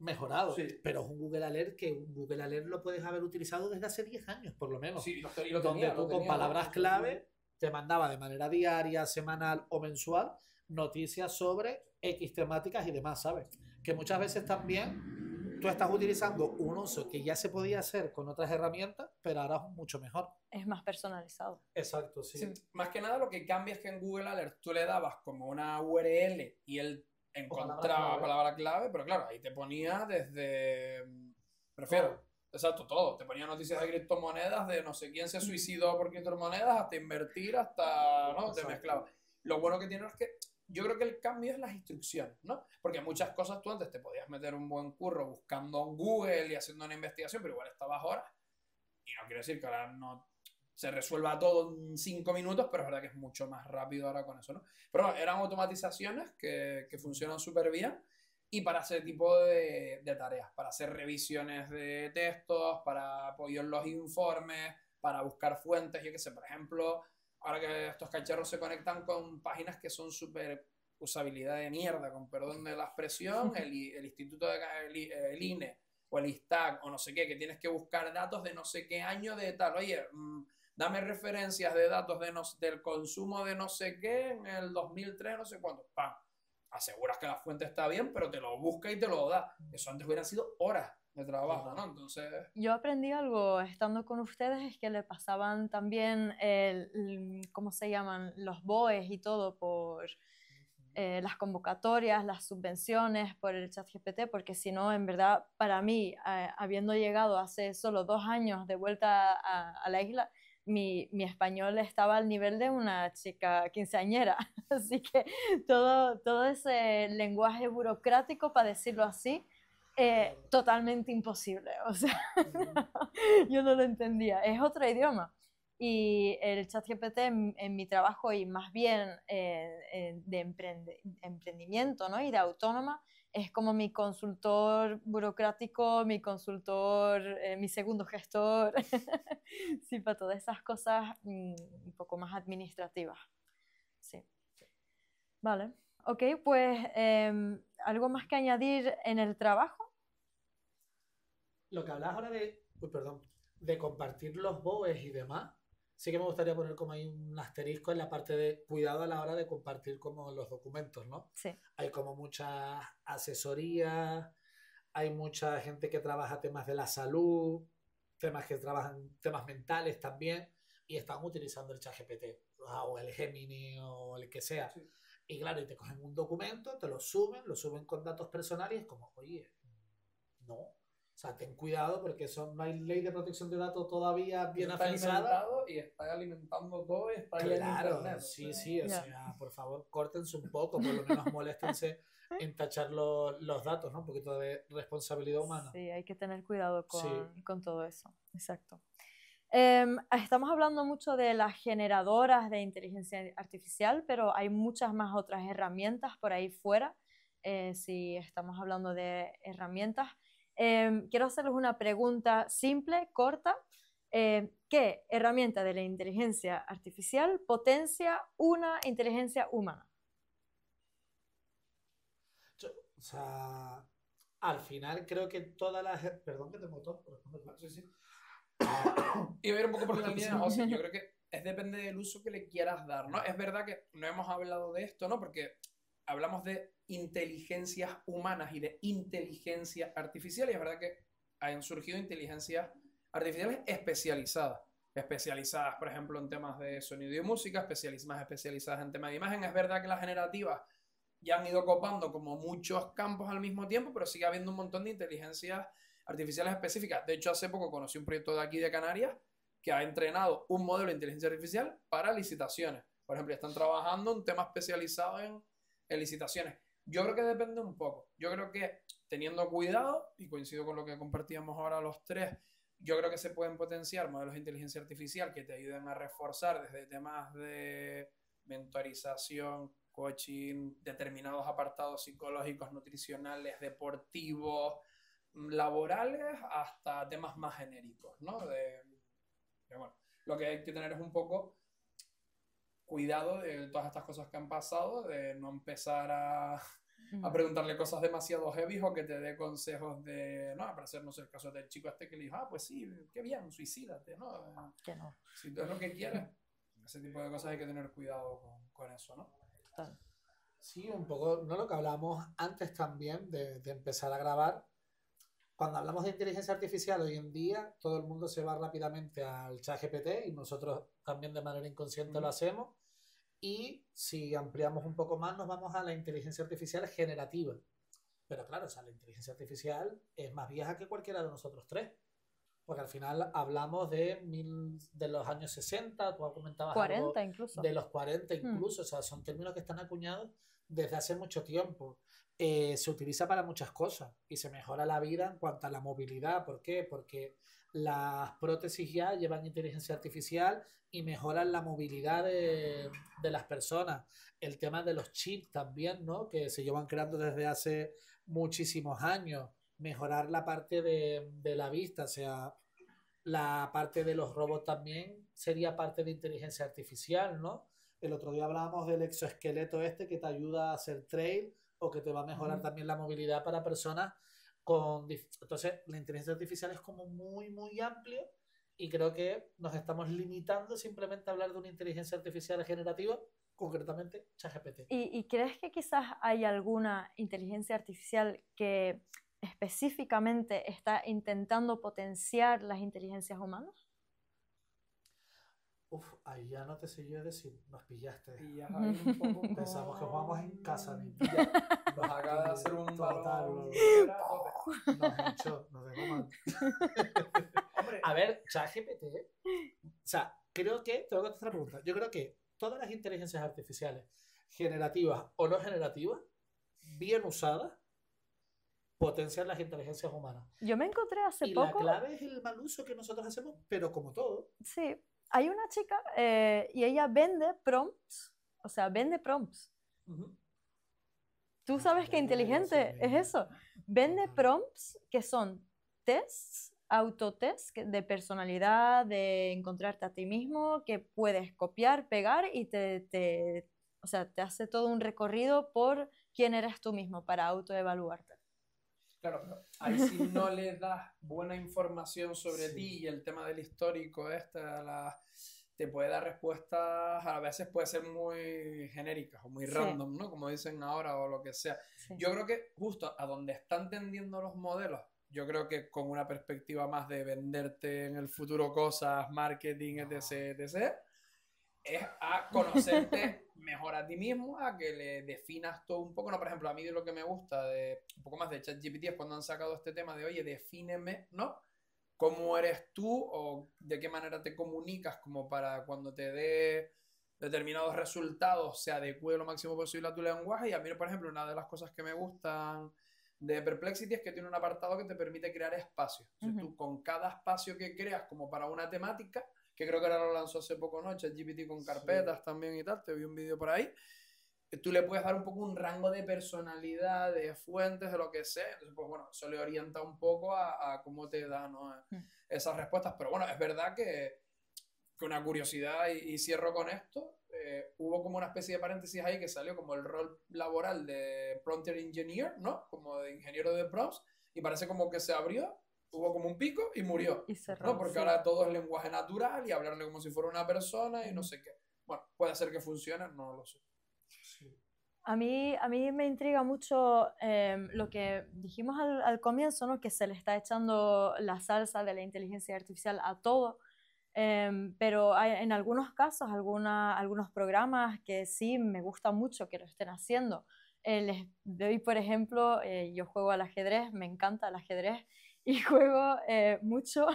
Sí. Pero es un Google Alert que un Google Alert lo puedes haber utilizado desde hace 10 años, por lo menos. Sí, donde tú con palabras clave te mandaba de manera diaria, semanal o mensual noticias sobre X temáticas y demás, ¿sabes? Que muchas veces también tú estás utilizando un uso que ya se podía hacer con otras herramientas, pero ahora es mucho mejor. Es más personalizado. Exacto, sí. Más que nada lo que cambia es que en Google Alert tú le dabas como una URL y él encontraba palabra clave, pero claro, ahí te ponía desde... Exacto, todo. Te ponía noticias de criptomonedas, de no sé quién se suicidó por criptomonedas, hasta invertir, hasta... ¿no? Te mezclaba. Lo bueno que tiene es que yo creo que el cambio es las instrucciones, ¿no? Porque muchas cosas tú antes te podías meter un buen curro buscando en Google y haciendo una investigación, pero igual estabas horas. Y no quiero decir que ahora no se resuelva todo en 5 minutos, pero es verdad que es mucho más rápido ahora con eso, ¿no? Pero bueno, eran automatizaciones que funcionan súper bien y para ese tipo de tareas, para hacer revisiones de textos, para apoyo en los informes, para buscar fuentes, yo qué sé, por ejemplo, ahora que estos cacharros se conectan con páginas que son súper usabilidad de mierda, con perdón de la expresión, el instituto el INE o el ISTAC o no sé qué, que tienes que buscar datos de no sé qué año de tal, oye, dame referencias de datos del consumo de no sé qué en el 2003, no sé cuánto, ¡pam! Aseguras que la fuente está bien, pero te lo busca y te lo da. Eso antes hubieran sido horas de trabajo, ¿no? Entonces... Yo aprendí algo estando con ustedes, es que le pasaban también, ¿cómo se llaman? Los BOEs y todo por las convocatorias, las subvenciones, por el ChatGPT, porque si no, en verdad, para mí, habiendo llegado hace solo 2 años de vuelta a la isla, mi español estaba al nivel de una chica quinceañera, así que todo ese lenguaje burocrático, para decirlo así, totalmente imposible, o sea, yo no lo entendía, es otro idioma. Y el ChatGPT en mi trabajo y más bien de emprendimiento, ¿no? Y de autónoma, es como mi consultor burocrático, mi consultor, mi segundo gestor, sí, para todas esas cosas un poco más administrativas. Sí. Vale, ok, pues algo más que añadir en el trabajo. Lo que hablas ahora de compartir los BOEs y demás, sí que me gustaría poner como ahí un asterisco en la parte de cuidado a la hora de compartir como los documentos, ¿no? Sí. Hay como muchas asesorías, hay mucha gente que trabaja temas de la salud, temas que trabajan temas mentales también, y están utilizando el ChatGPT o el Gemini o el que sea. Sí. Y claro, y te cogen un documento, te lo suben con datos personales y es como, oye, no. O sea, ten cuidado porque eso no hay ley de protección de datos todavía bien Está afianzada. alimentado y está alimentando todo y está ahí en Claro, internet. sí, o Ya. sea, por favor, córtense un poco, por lo menos moléstense en tachar los datos, ¿no? Un poquito de responsabilidad humana. Sí, hay que tener cuidado Sí. con todo eso. Exacto. Estamos hablando mucho de las generadoras de inteligencia artificial, pero hay muchas más otras herramientas por ahí fuera. Si estamos hablando de herramientas, quiero hacerles una pregunta simple, corta. ¿Qué herramienta de la inteligencia artificial potencia una inteligencia humana? O sea, al final creo que todas las... Perdón que te moto. Sí, sí. Y voy a ir un poco por la línea de José. Yo creo que depende del uso que le quieras dar, ¿no? Es verdad que no hemos hablado de esto, ¿no? Porque hablamos de inteligencias humanas y de inteligencia artificial, y es verdad que han surgido inteligencias artificiales especializadas, por ejemplo, en temas de sonido y música, más especializadas en temas de imagen. Es verdad que las generativas ya han ido copando como muchos campos al mismo tiempo, pero sigue habiendo un montón de inteligencias artificiales específicas. De hecho, hace poco conocí un proyecto de aquí de Canarias que ha entrenado un modelo de inteligencia artificial para licitaciones. Por ejemplo, están trabajando un tema especializado en licitaciones. Yo creo que depende un poco. Yo creo que teniendo cuidado, y coincido con lo que compartíamos ahora los tres, yo creo que se pueden potenciar modelos de inteligencia artificial que te ayuden a reforzar desde temas de mentorización, coaching, determinados apartados psicológicos, nutricionales, deportivos, laborales, hasta temas más genéricos, ¿no? Bueno, lo que hay que tener es un poco cuidado de todas estas cosas que han pasado, de no empezar a preguntarle cosas demasiado heavy o que te dé consejos de, no, para hacer, no sé, el caso del chico este que le dijo, pues sí, qué bien, suicídate, ¿no? Que no. Si tú es lo que quieres, ese tipo de cosas hay que tener cuidado con eso, ¿no? Total. Sí, un poco, ¿no? Lo que hablábamos antes también de empezar a grabar. Cuando hablamos de inteligencia artificial hoy en día, todo el mundo se va rápidamente al ChatGPT y nosotros también de manera inconsciente lo hacemos. Y si ampliamos un poco más, nos vamos a la inteligencia artificial generativa. Pero claro, o sea, la inteligencia artificial es más vieja que cualquiera de nosotros tres. Porque al final hablamos de los años 60, tú comentabas 40 algo incluso. de los 40 incluso, o sea, son términos que están acuñados desde hace mucho tiempo. Se utiliza para muchas cosas y se mejora la vida en cuanto a la movilidad. ¿Por qué? Porque las prótesis ya llevan inteligencia artificial y mejoran la movilidad de las personas. El tema de los chips también, ¿no? Que se llevan creando desde hace muchísimos años. Mejorar la parte de la vista, o sea, la parte de los robots también sería parte de inteligencia artificial, ¿no? El otro día hablábamos del exoesqueleto este que te ayuda a hacer trail o que te va a mejorar también la movilidad para personas con... Entonces, la inteligencia artificial es como muy, muy amplio y creo que nos estamos limitando simplemente a hablar de una inteligencia artificial generativa, concretamente ChatGPT. ¿Y crees que quizás hay alguna inteligencia artificial que específicamente está intentando potenciar las inteligencias humanas? Uf, ahí ya no te sé yo decir, nos pillaste. Y ya hay un poco Pensamos que jugamos en casa, niño. Nos acaba de hacer un Total, balón. nos dejó mal. A ver, ChatGPT, o sea, creo que, te voy a contestar la pregunta, yo creo que todas las inteligencias artificiales, generativas o no generativas, bien usadas, potencian las inteligencias humanas. Yo me encontré hace y poco... la clave es el mal uso que nosotros hacemos, pero como todo. Sí, hay una chica y ella vende prompts, o sea, vende prompts. ¿Tú sabes qué inteligente es eso? Vende prompts que son tests, autotests de personalidad, de encontrarte a ti mismo, que puedes copiar, pegar y o sea, te hace todo un recorrido por quién eres tú mismo para autoevaluarte. Claro, pero ahí si no le das buena información sobre ti y el tema del histórico, te puede dar respuestas, a veces puede ser muy genéricas o muy Sí. random, ¿no? Como dicen ahora o lo que sea. Sí. Yo creo que justo a donde están tendiendo los modelos, yo creo que con una perspectiva más de venderte en el futuro cosas, marketing, etc., etc., es a conocerte mejor a ti mismo, a que le definas todo un poco. No, por ejemplo, a mí de lo que me gusta de un poco más de ChatGPT es cuando han sacado este tema de, oye, defíneme, ¿no? ¿Cómo eres tú o de qué manera te comunicas como para cuando te dé determinados resultados se adecue lo máximo posible a tu lenguaje? Y a mí, por ejemplo, una de las cosas que me gustan de Perplexity es que tiene un apartado que te permite crear espacios. Entonces, tú con cada espacio que creas como para una temática, que creo que ahora lo lanzó hace poco, ¿no? ChatGPT con carpetas también y tal, te vi un vídeo por ahí. Tú le puedes dar un poco un rango de personalidad, de fuentes, de lo que sea. Entonces, pues bueno, eso le orienta un poco a cómo te da, ¿no? Esas respuestas. Pero bueno, es verdad que una curiosidad, y cierro con esto, hubo como una especie de paréntesis ahí que salió como el rol laboral de Prompter Engineer, ¿no? Como de ingeniero de prompts, y parece como que se abrió, hubo como un pico y murió, Y cerró, ¿no? Porque sí. ahora todo es lenguaje natural y hablarle como si fuera una persona y no sé qué. Bueno, puede ser que funcione, no lo sé. Sí. A mí me intriga mucho lo que dijimos al comienzo, ¿no? Que se le está echando la salsa de la inteligencia artificial a todo. Pero hay, en algunos casos, algunos programas que sí me gusta mucho que lo estén haciendo. Les doy, por ejemplo, yo juego al ajedrez, me encanta el ajedrez y juego mucho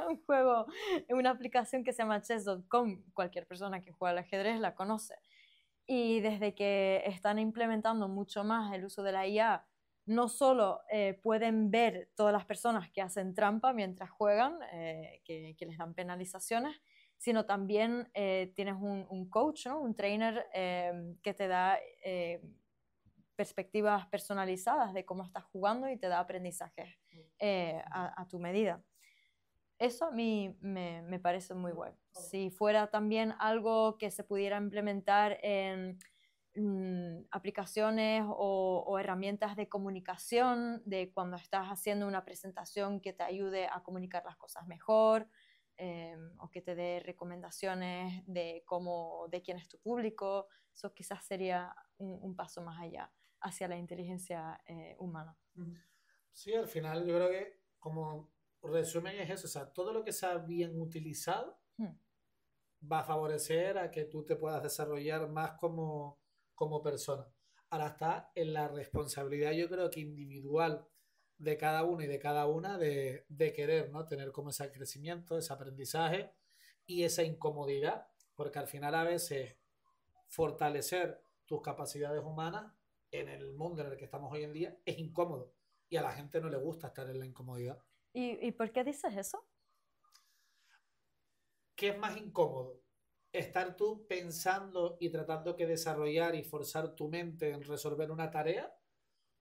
un juego en una aplicación que se llama chess.com. Cualquier persona que juega al ajedrez la conoce. Y desde que están implementando mucho más el uso de la IA, no solo pueden ver todas las personas que hacen trampa mientras juegan, que les dan penalizaciones, sino también tienes un coach, ¿no? Un trainer que te da perspectivas personalizadas de cómo estás jugando y te da aprendizajes a tu medida. Eso a mí me parece muy bueno. Si fuera también algo que se pudiera implementar en aplicaciones o herramientas de comunicación, de cuando estás haciendo una presentación que te ayude a comunicar las cosas mejor, o que te dé recomendaciones de de quién es tu público, eso quizás sería un paso más allá hacia la inteligencia humana. Sí, al final yo creo que como resumen es eso, o sea, todo lo que sea bien utilizado va a favorecer a que tú te puedas desarrollar más como persona. Ahora está en la responsabilidad, yo creo que individual de cada uno y de cada una de querer, ¿no? Tener como ese crecimiento, ese aprendizaje y esa incomodidad, porque al final a veces fortalecer tus capacidades humanas en el mundo en el que estamos hoy en día es incómodo y a la gente no le gusta estar en la incomodidad. ¿Y por qué dices eso? ¿Qué es más incómodo? ¿Estar tú pensando y tratando que desarrollar y forzar tu mente en resolver una tarea?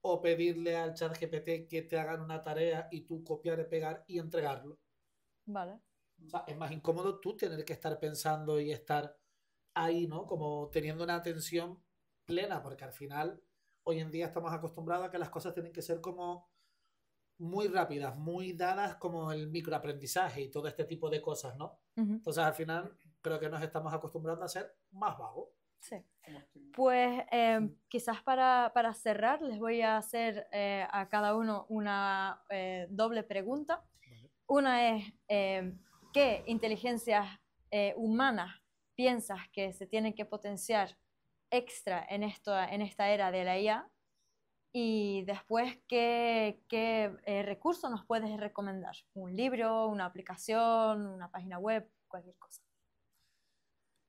¿O pedirle al chat GPT que te hagan una tarea y tú copiar y pegar y entregarlo? Vale. O sea, es más incómodo tú tener que estar pensando y estar ahí, ¿no? Como teniendo una atención plena, porque al final hoy en día estamos acostumbrados a que las cosas tienen que ser como muy rápidas, muy dadas como el microaprendizaje y todo este tipo de cosas, ¿no? Entonces al final creo que nos estamos acostumbrando a ser más vagos. Sí. Pues quizás para cerrar les voy a hacer a cada uno una doble pregunta. Una es, ¿qué inteligencias humanas piensas que se tienen que potenciar extra en esta era de la IA? Y después, ¿qué recurso nos puedes recomendar? ¿Un libro, una aplicación, una página web, cualquier cosa?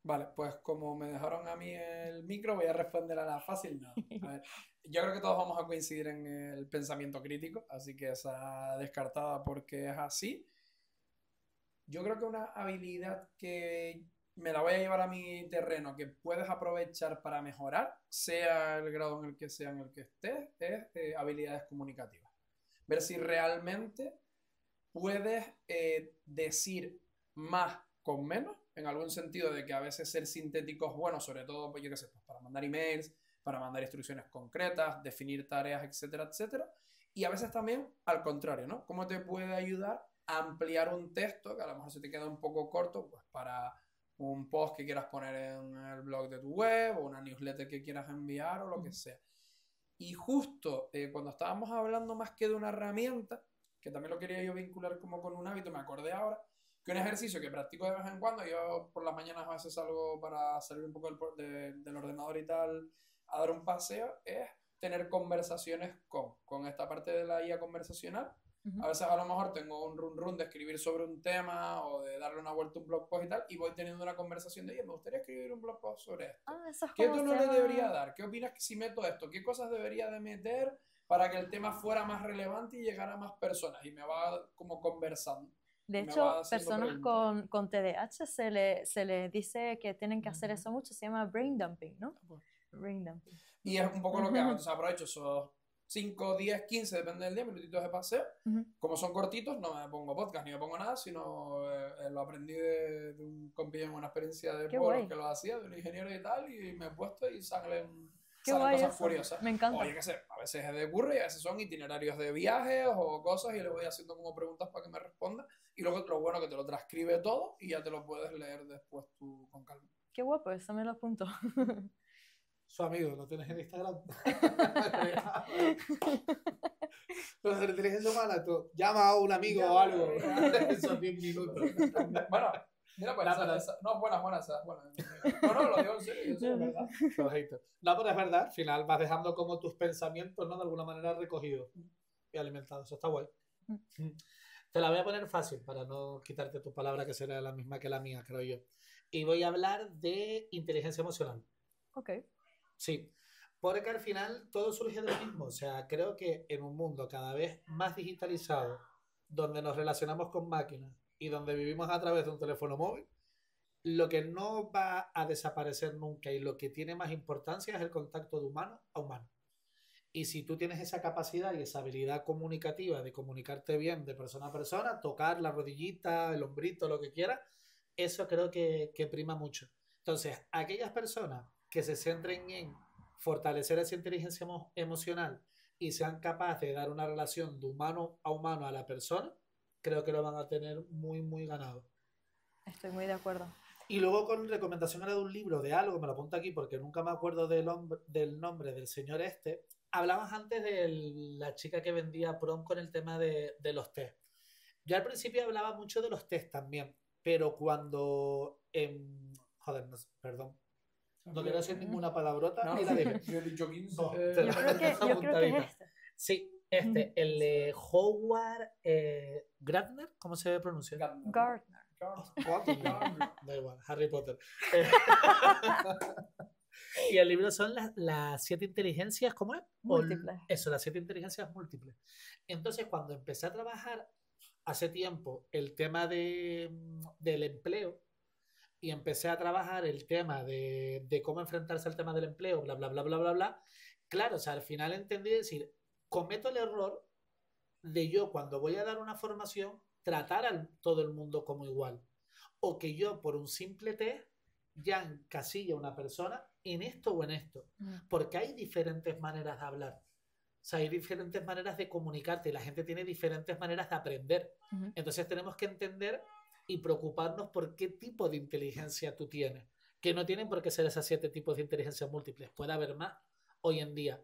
Vale, pues como me dejaron a mí el micro, voy a responder a la fácil. No. A ver, yo creo que todos vamos a coincidir en el pensamiento crítico, así que esa descartada porque es así. Yo creo que una habilidad que me la voy a llevar a mi terreno, que puedes aprovechar para mejorar, sea el grado en el que sea en el que estés, es habilidades comunicativas. Ver si realmente puedes decir más con menos, en algún sentido de que a veces ser sintético es bueno, sobre todo, pues yo qué sé, pues para mandar emails, para mandar instrucciones concretas, definir tareas, etcétera, etcétera. Y a veces también al contrario, ¿no? ¿Cómo te puede ayudar a ampliar un texto que a lo mejor se te queda un poco corto, pues para un post que quieras poner en el blog de tu web, o una newsletter que quieras enviar, o lo que sea. Y justo cuando estábamos hablando más que de una herramienta, que también lo quería yo vincular como con un hábito, me acordé ahora, que un ejercicio que practico de vez en cuando, yo por las mañanas a veces salgo para salir un poco del ordenador y tal, a dar un paseo, es tener conversaciones con esta parte de la IA conversacional. A veces a lo mejor tengo un run de escribir sobre un tema o de darle una vuelta a un blog post y tal, y voy teniendo una conversación de, oye, me gustaría escribir un blog post sobre esto. Eso es ¿Qué como tono le debería dar? ¿Qué opinas que si meto esto? ¿Qué cosas debería de meter para que el tema fuera más relevante y llegara a más personas? Y me va como conversando. De hecho, personas con TDAH se le dice que tienen que hacer eso mucho, se llama brain dumping, ¿no? Brain dumping. Y es un poco lo que hago, entonces aprovecho esos 5, 10, 15, depende del día, minutitos de paseo. Como son cortitos, no me pongo podcast ni me pongo nada, sino lo aprendí de un compilla en una experiencia de polos que lo hacía, de un ingeniero y tal, y me he puesto y salen cosas curiosas. Me encanta. Oye, qué sé, a veces es de curry, a veces son itinerarios de viajes o cosas, y le voy haciendo como preguntas para que me responda. Y luego lo bueno que te lo transcribe todo y ya te lo puedes leer después tú con calma. Qué guapo, eso me lo apunto. Su amigo, ¿lo tienes en Instagram? Los de inteligencia humana, tú llama a un amigo o algo. Esos 10 minutos. Bueno, mira, pues no, buenas. No, lo digo en serio, eso es verdad. No, pero es verdad, al final vas dejando como tus pensamientos, ¿no? De alguna manera recogidos y alimentados. Eso está guay. Te la voy a poner fácil para no quitarte tu palabra, que será la misma que la mía, creo yo. Y voy a hablar de inteligencia emocional. Ok. Sí, porque al final todo surge de lo mismo. O sea, creo que en un mundo cada vez más digitalizado, donde nos relacionamos con máquinas y donde vivimos a través de un teléfono móvil, lo que no va a desaparecer nunca y lo que tiene más importancia es el contacto de humano a humano. Y si tú tienes esa capacidad y esa habilidad comunicativa de comunicarte bien de persona a persona, tocar la rodillita, el hombrito, lo que quieras, eso creo que prima mucho. Entonces, aquellas personas que se centren en fortalecer esa inteligencia emocional y sean capaces de dar una relación de humano a la persona, creo que lo van a tener muy, muy ganado. Estoy muy de acuerdo. Y luego con recomendación era de un libro, de algo, me lo apunto aquí porque nunca me acuerdo del nombre del señor este. Hablabas antes de la chica que vendía prom con el tema de los test. Yo al principio hablaba mucho de los test también, pero cuando... joder, no, perdón. No quiero decir ninguna palabrota. No, ni la dije. yo he dicho 15. Yo creo que es este. Sí, el de Howard Gardner, ¿cómo se pronuncia? Gardner. Da igual, Harry Potter. Y el libro son las 7 inteligencias, ¿cómo es? Múltiples. Eso, las 7 inteligencias múltiples. Entonces, cuando empecé a trabajar hace tiempo el tema del empleo y empecé a trabajar el tema de cómo enfrentarse al tema del empleo, bla, bla, bla, bla, bla, bla, claro, o sea, al final entendí decir, cometo el error de yo cuando voy a dar una formación tratar a todo el mundo como igual. O que yo por un simple test ya encasilla a una persona en esto o en esto. Porque hay diferentes maneras de hablar. O sea, hay diferentes maneras de comunicarte y la gente tiene diferentes maneras de aprender. Entonces tenemos que entender y preocuparnos por qué tipo de inteligencia tú tienes. Que no tienen por qué ser esos 7 tipos de inteligencia múltiples. Puede haber más hoy en día.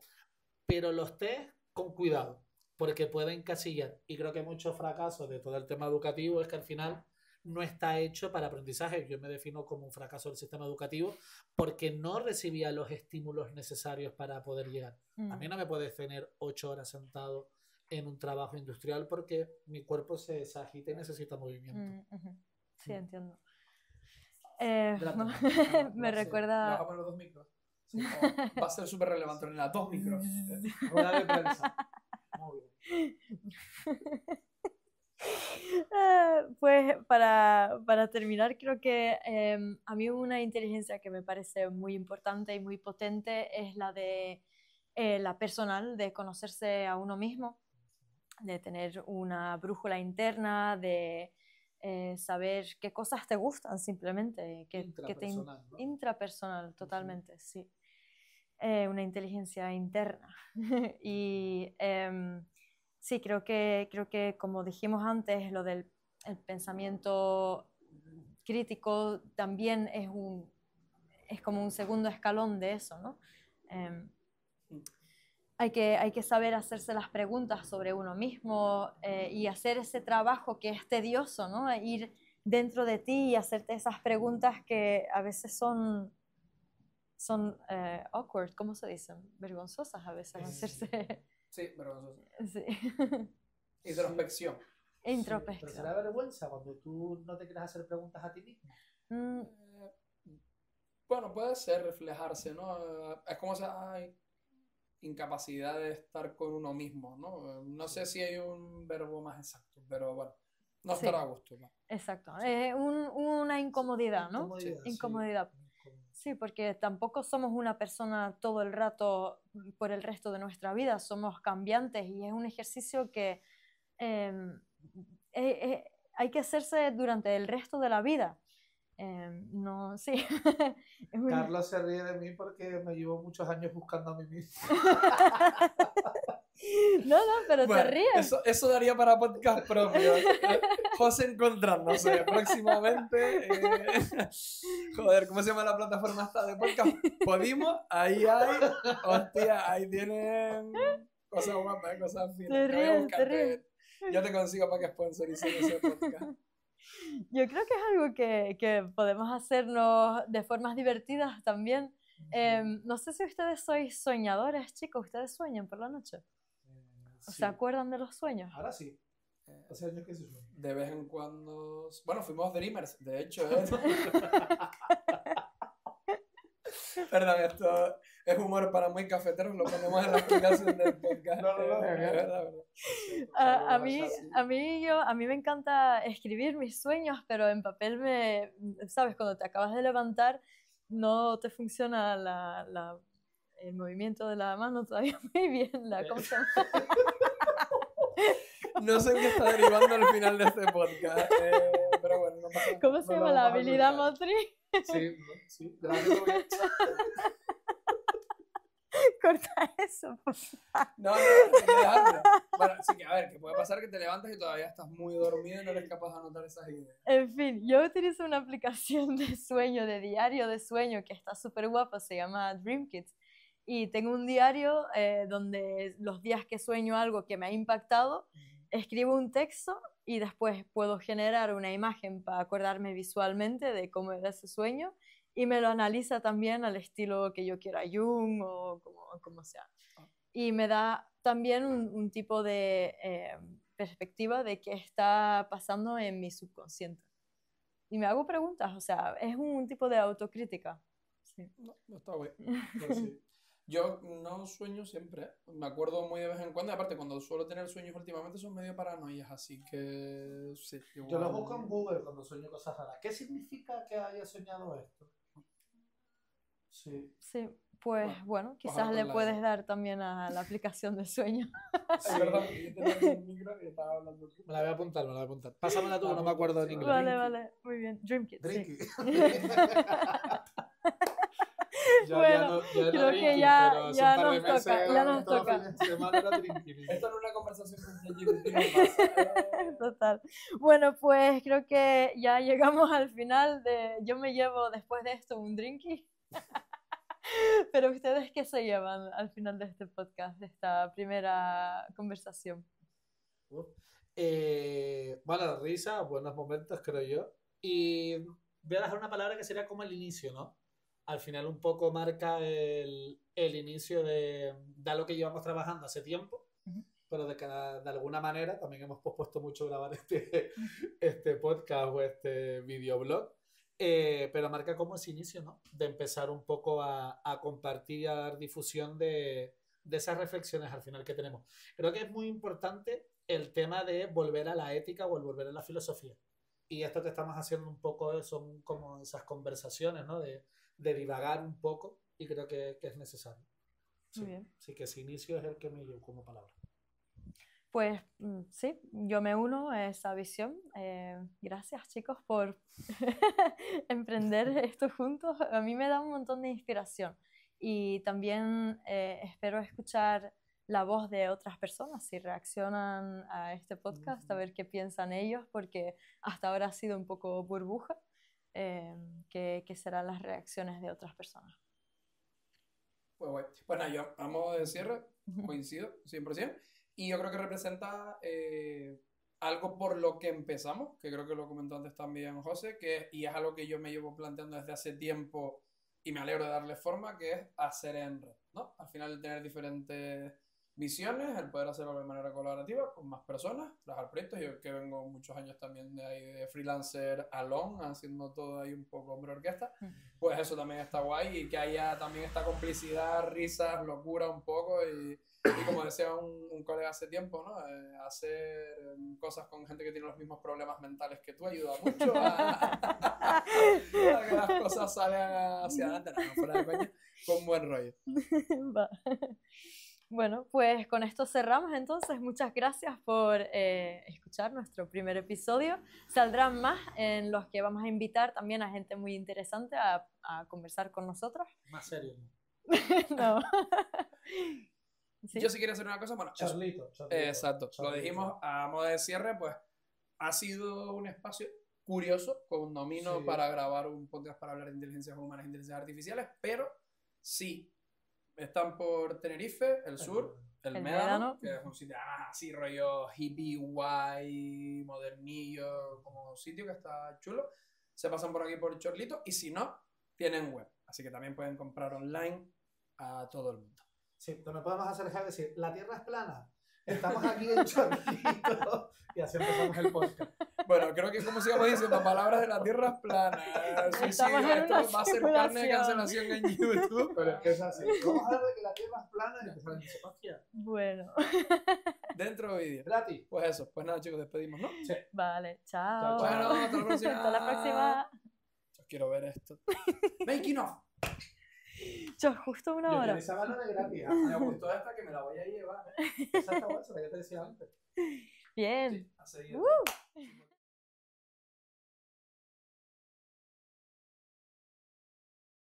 Pero los test con cuidado, porque pueden encasillar. Y creo que muchos fracasos de todo el tema educativo es que al final no está hecho para aprendizaje. Yo me defino como un fracaso del sistema educativo porque no recibía los estímulos necesarios para poder llegar. A mí no me puedes tener 8 horas sentado en un trabajo industrial porque mi cuerpo se agita y necesita movimiento. Sí, entiendo. Me recuerda... ¿Le vas a poner 2 micros? Sí, va a ser súper relevante en las 2 micros. Rueda de prensa. Muy bien. Pues para terminar, creo que a mí una inteligencia que me parece muy importante y muy potente es la de la personal, de conocerse a uno mismo, de tener una brújula interna, de saber qué cosas te gustan simplemente, Intrapersonal, ¿no? Intrapersonal, totalmente, sí. Una inteligencia interna. Y sí, creo que como dijimos antes, lo del el pensamiento crítico también es como un segundo escalón de eso, ¿no? Hay que saber hacerse las preguntas sobre uno mismo y hacer ese trabajo que es tedioso, ¿no? Ir dentro de ti y hacerte esas preguntas que a veces son awkward, ¿cómo se dicen? Vergonzosas a veces hacerse. Sí, vergonzoso. Sí. Introspección. Introspección. Pero será vergüenza cuando tú no te quieres hacer preguntas a ti mismo. Bueno, puede ser reflejarse, ¿no? Es como esa incapacidad de estar con uno mismo, ¿no? No sé si hay un verbo más exacto, pero bueno, no estar a gusto, ¿no? Exacto. Una incomodidad, ¿no? Incomodidad. Sí, porque tampoco somos una persona todo el rato por el resto de nuestra vida, somos cambiantes y es un ejercicio que hay que hacerse durante el resto de la vida. No, sí. Carlos se ríe de mí porque me llevo muchos años buscando a mí mismo. No, pero bueno, te ríes. Eso daría para podcast propio. José encontrándose próximamente. Joder, ¿cómo se llama la plataforma esta de podcast? Podimo, ahí hay. Hostia, ahí tienen cosas guapas, cosas finas. Te ríes. Yo te consigo para que sponsoricen ese podcast. Yo creo que es algo que podemos hacernos de formas divertidas también. No sé si ustedes sois soñadores, chicos. ¿Ustedes sueñan por la noche? ¿O se acuerdan de los sueños? Ahora sí. Hace años que se sueña. De vez en cuando... Bueno, fuimos Dreamers, de hecho. Perdón, esto es humor para muy cafeteros, lo ponemos en la explicación del podcast. No, es verdad. A mí me encanta escribir mis sueños, pero en papel ¿sabes? Cuando te acabas de levantar no te funciona el movimiento de la mano todavía muy bien. ¿Cómo se llama? No sé en qué está derivando al final de este podcast, pero bueno, no pasa nada. ¿Cómo se llama la habilidad motriz? Sí, gracias. Corta eso, por favor. No, déjalo. Bueno, sí que a ver, que puede pasar que te levantas y todavía estás muy dormido y no eres capaz de anotar esas ideas. En fin, yo utilizo una aplicación de sueño, de diario de sueño, que está súper guapa, se llama DreamKit. Y tengo un diario donde los días que sueño algo que me ha impactado, escribo un texto y después puedo generar una imagen para acordarme visualmente de cómo era ese sueño y me lo analiza también al estilo que yo quiera, Jung o como sea. Y me da también un tipo de perspectiva de qué está pasando en mi subconsciente. Y me hago preguntas, o sea, es un tipo de autocrítica. Sí. No está bien. Pero sí. Yo no sueño siempre, me acuerdo muy de vez en cuando, y aparte cuando suelo tener sueños últimamente son medio paranoias, así que sí. Igual... Yo lo busco en Google cuando sueño cosas raras. ¿Qué significa que haya soñado esto? Sí. Sí, pues bueno, quizás le puedes dar también a la aplicación de sueño. Sí. Perdón, yo tenía el micro y estaba hablando. Me la voy a apuntar. Pásamela tú, no me acuerdo en inglés. Vale, muy bien. DreamKit. Sí. Bueno, creo que ya nos toca. Esto no es una conversación con Total. Bueno, pues creo que ya llegamos al final yo me llevo después de esto un drinky. Pero ustedes, ¿qué se llevan al final de este podcast, de esta primera conversación? Bueno, risa, buenos momentos, creo yo. Y voy a dejar una palabra que sería como el inicio, ¿no? Al final un poco marca el inicio de lo que llevamos trabajando hace tiempo, pero de alguna manera también hemos pospuesto mucho grabar este podcast o este videoblog, pero marca como ese inicio, ¿no? De empezar un poco a compartir y a dar difusión de esas reflexiones al final que tenemos. Creo que es muy importante el tema de volver a la ética o el volver a la filosofía. Y esto que estamos haciendo un poco son como esas conversaciones, ¿no? De divagar un poco, y creo que es necesario. Sí. Muy bien. Así que ese inicio es el que me llevo como palabra. Pues sí, yo me uno a esa visión. Gracias, chicos, por emprender esto juntos. A mí me da un montón de inspiración y también espero escuchar la voz de otras personas si reaccionan a este podcast, a ver qué piensan ellos, porque hasta ahora ha sido un poco burbuja. qué serán las reacciones de otras personas. Pues bueno, pues nada, yo a modo de cierre coincido 100%, y yo creo que representa algo por lo que empezamos, que creo que lo comentó antes también José, y es algo que yo me llevo planteando desde hace tiempo y me alegro de darle forma, que es hacer en red, ¿no? Al final tener diferentes visiones, el poder hacerlo de manera colaborativa con más personas, trabajar proyectos. Yo que vengo muchos años también de ahí de freelancer alone, haciendo todo ahí un poco hombre orquesta, pues eso también está guay, y que haya también esta complicidad, risas, locura un poco, y como decía un colega hace tiempo, ¿no? Hacer cosas con gente que tiene los mismos problemas mentales que tú ayuda mucho a que las cosas salgan hacia adelante, no, fuera de coña, con buen rollo. Va. Bueno, pues con esto cerramos entonces. Muchas gracias por escuchar nuestro primer episodio. Saldrán más en los que vamos a invitar también a gente muy interesante a conversar con nosotros. Más serio. No. ¿Sí? Yo sí quería hacer una cosa, bueno, Charlito. Exacto, lo dijimos a modo de cierre, pues ha sido un espacio curioso, con Domino para grabar un podcast para hablar de inteligencias humanas e inteligencias artificiales, pero sí, están por Tenerife, el sur, el Médano, que es un sitio así rollo hippie, guay, modernillo, como sitio que está chulo. Se pasan por aquí por Chorlito, y si no, tienen web, así que también pueden comprar online a todo el mundo. Sí, pero no podemos hacer dejar de decir, la Tierra es plana. Estamos aquí en Chorlito y así empezamos el podcast. Bueno, creo que como sigamos diciendo palabras de la Tierra es plana, suicidio, esto va a ser carne de cancelación en YouTube. Pero es que es así. Vamos a hablar de que la Tierra es plana y empezar a decir, hostia. Bueno. Dentro de vídeo. Gratis. Pues eso, pues nada chicos, despedimos, ¿no? Sí. Vale, chao. Bueno, hasta la próxima. Hasta la próxima. Yo quiero ver esto. Making of. Yo justo una hora. Yo esa bala de gratis. Me gustó esta que me la voy a llevar. Esa está buena, la que te decía antes. Bien. Sí, a seguir.